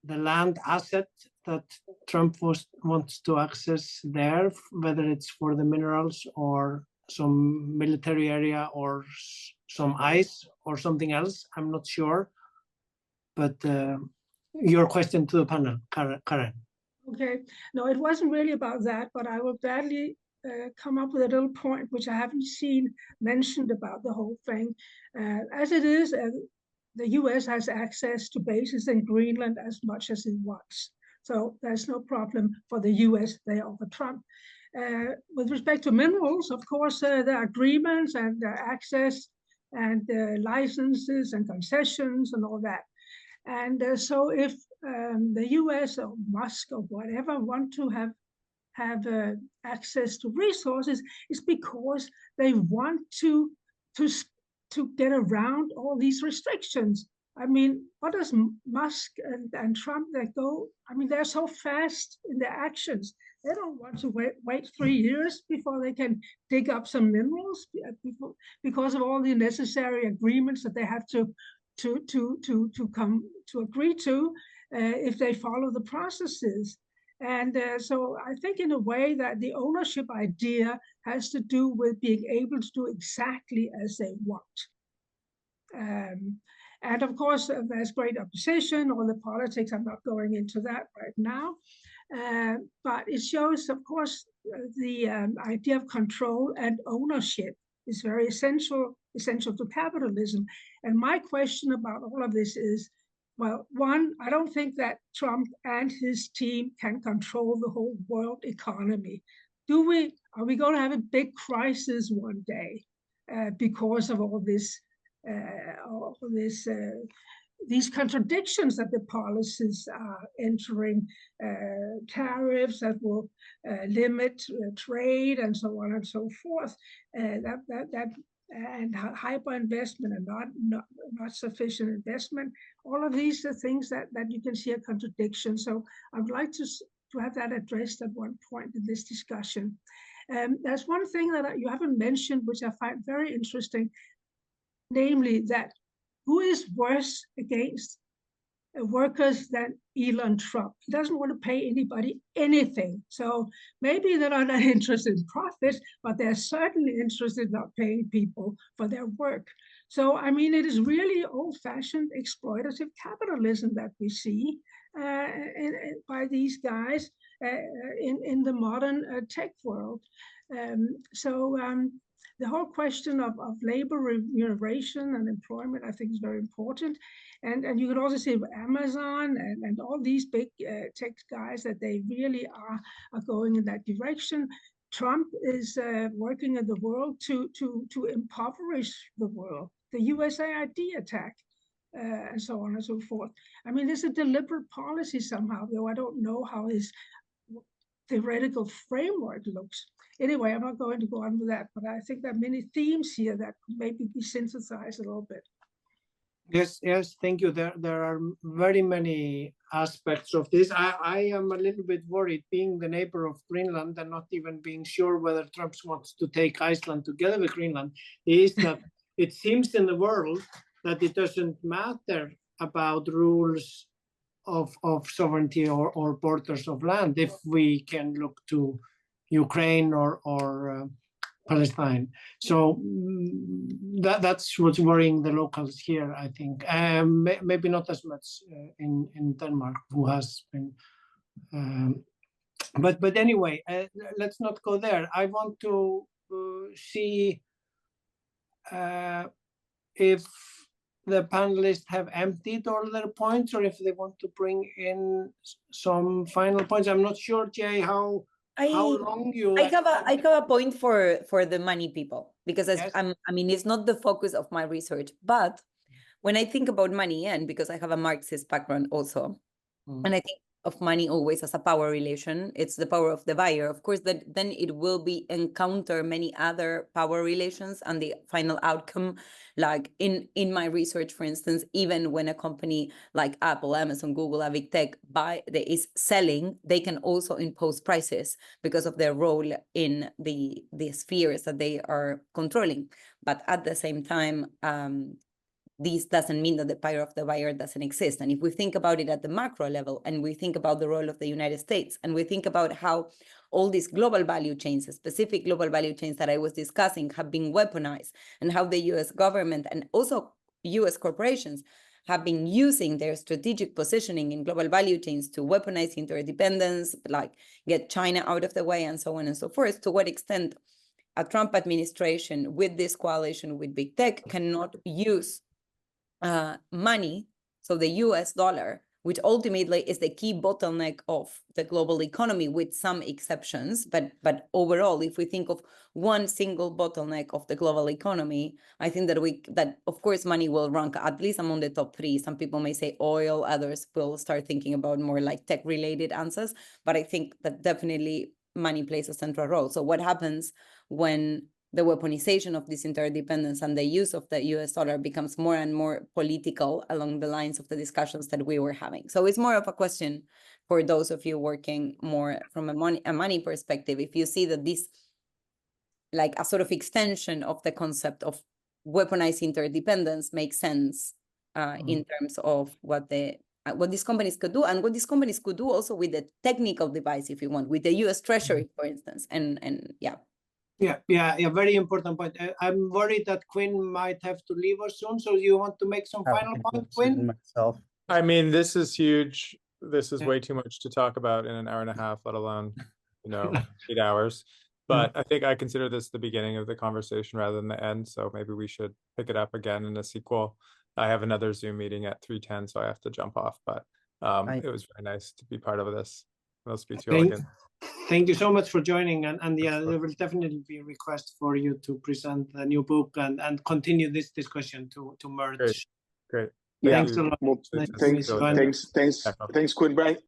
land asset that Trump wants to access there, whether it's for the minerals or some military area or some ice or something else. I'm not sure. But your question to the panel, Karen. Okay, no, it wasn't really about that, but I will gladly come up with a little point which I haven't seen mentioned about the whole thing. As it is, the US has access to bases in Greenland as much as it wants. So there's no problem for the US there over Trump. With respect to minerals, of course, there are agreements and access and licenses and concessions and all that. And so if the US or Musk or whatever want to have access to resources, it's because they want to get around all these restrictions. I mean, what does Musk and Trump, they go, I mean, they're so fast in their actions. They don't want to wait 3 years before they can dig up some minerals because of all the necessary agreements that they have to come to agree to if they follow the processes. And so I think in a way that the ownership idea has to do with being able to do exactly as they want. And of course, there's great opposition on the politics. I'm not going into that right now. But it shows, of course, the idea of control and ownership is very essential to capitalism. And my question about all of this is, well, one, I don't think that Trump and his team can control the whole world economy. Are we going to have a big crisis one day because of all this, these contradictions that the policies are entering, tariffs that will limit trade and so on and so forth, and hyper investment and not sufficient investment. All of these are things that you can see a contradiction. So I would like to have that addressed at one point in this discussion. There's one thing that you haven't mentioned, which I find very interesting, namely that who is worse against workers than Elon Trump? He doesn't want to pay anybody anything. So maybe they're not interested in profit, but they're certainly interested in not paying people for their work. So, I mean, it is really old-fashioned exploitative capitalism that we see by these guys in the modern tech world. The whole question of labor remuneration and employment, I think, is very important. And you can also see Amazon and all these big tech guys that they really are going in that direction. Trump is working in the world to impoverish the world, the USAID attack, and so on and so forth. I mean, it's a deliberate policy somehow, though I don't know how his theoretical framework looks. Anyway, I'm not going to go on with that, but I think there are many themes here that could maybe be synthesized a little bit. Yes, thank you. There are very many aspects of this. I am a little bit worried, being the neighbor of Greenland and not even being sure whether Trump wants to take Iceland together with Greenland, is that it seems in the world that it doesn't matter about rules of sovereignty or borders of land if we can look to Ukraine or Palestine. So that's what's worrying the locals here, I think. Maybe not as much in Denmark, who has been. But anyway, let's not go there. I want to see if the panelists have emptied all their points, or if they want to bring in some final points. I'm not sure, Jay, how how long you I have a point for the money people, because Yes. I mean, it's not the focus of my research, but when I think about money, and because I have a Marxist background also, and I think of money always as a power relation, it's the power of the buyer. Of course, that then it will be encounter many other power relations, and the final outcome, like in my research, for instance, even when a company like Apple, Amazon, Google, a big tech is selling, they can also impose prices because of their role in the spheres that they are controlling. But at the same time, this doesn't mean that the power of the buyer doesn't exist. And if we think about it at the macro level, and we think about the role of the United States, and we think about how all these global value chains, specific global value chains that I was discussing, have been weaponized, and how the US government and also US corporations have been using their strategic positioning in global value chains to weaponize interdependence, like get China out of the way, and so on and so forth, to what extent a Trump administration with this coalition with big tech cannot use money, so the US dollar, which ultimately is the key bottleneck of the global economy, with some exceptions, but overall, if we think of one single bottleneck of the global economy, I think that of course money will rank at least among the top three. Some people may say oil, others will start thinking about more like tech-related answers, but I think that definitely money plays a central role. So what happens when the weaponization of this interdependence and the use of the US dollar becomes more and more political along the lines of the discussions that we were having? So it's more of a question for those of you working more from a money perspective. If you see that this, like a sort of extension of the concept of weaponized interdependence, makes sense in terms of what these companies could do, and what these companies could do also with the technical device, if you want, with the US Treasury, for instance, and yeah. Yeah, very important point. I'm worried that Quinn might have to leave us soon, so you want to make some final point, Quinn? Myself. I mean, this is huge. This is way too much to talk about in an hour and a half, let alone, 8 hours. But I think I consider this the beginning of the conversation rather than the end. So maybe we should pick it up again in a sequel. I have another Zoom meeting at 3:10, so I have to jump off. But it was very nice to be part of this. I'll speak to you all again. Thank you so much for joining, and yeah, there will definitely be a request for you to present the new book and continue this discussion to merge. Great. Thanks a lot. Well, Nice to meet you. thanks, Quinn.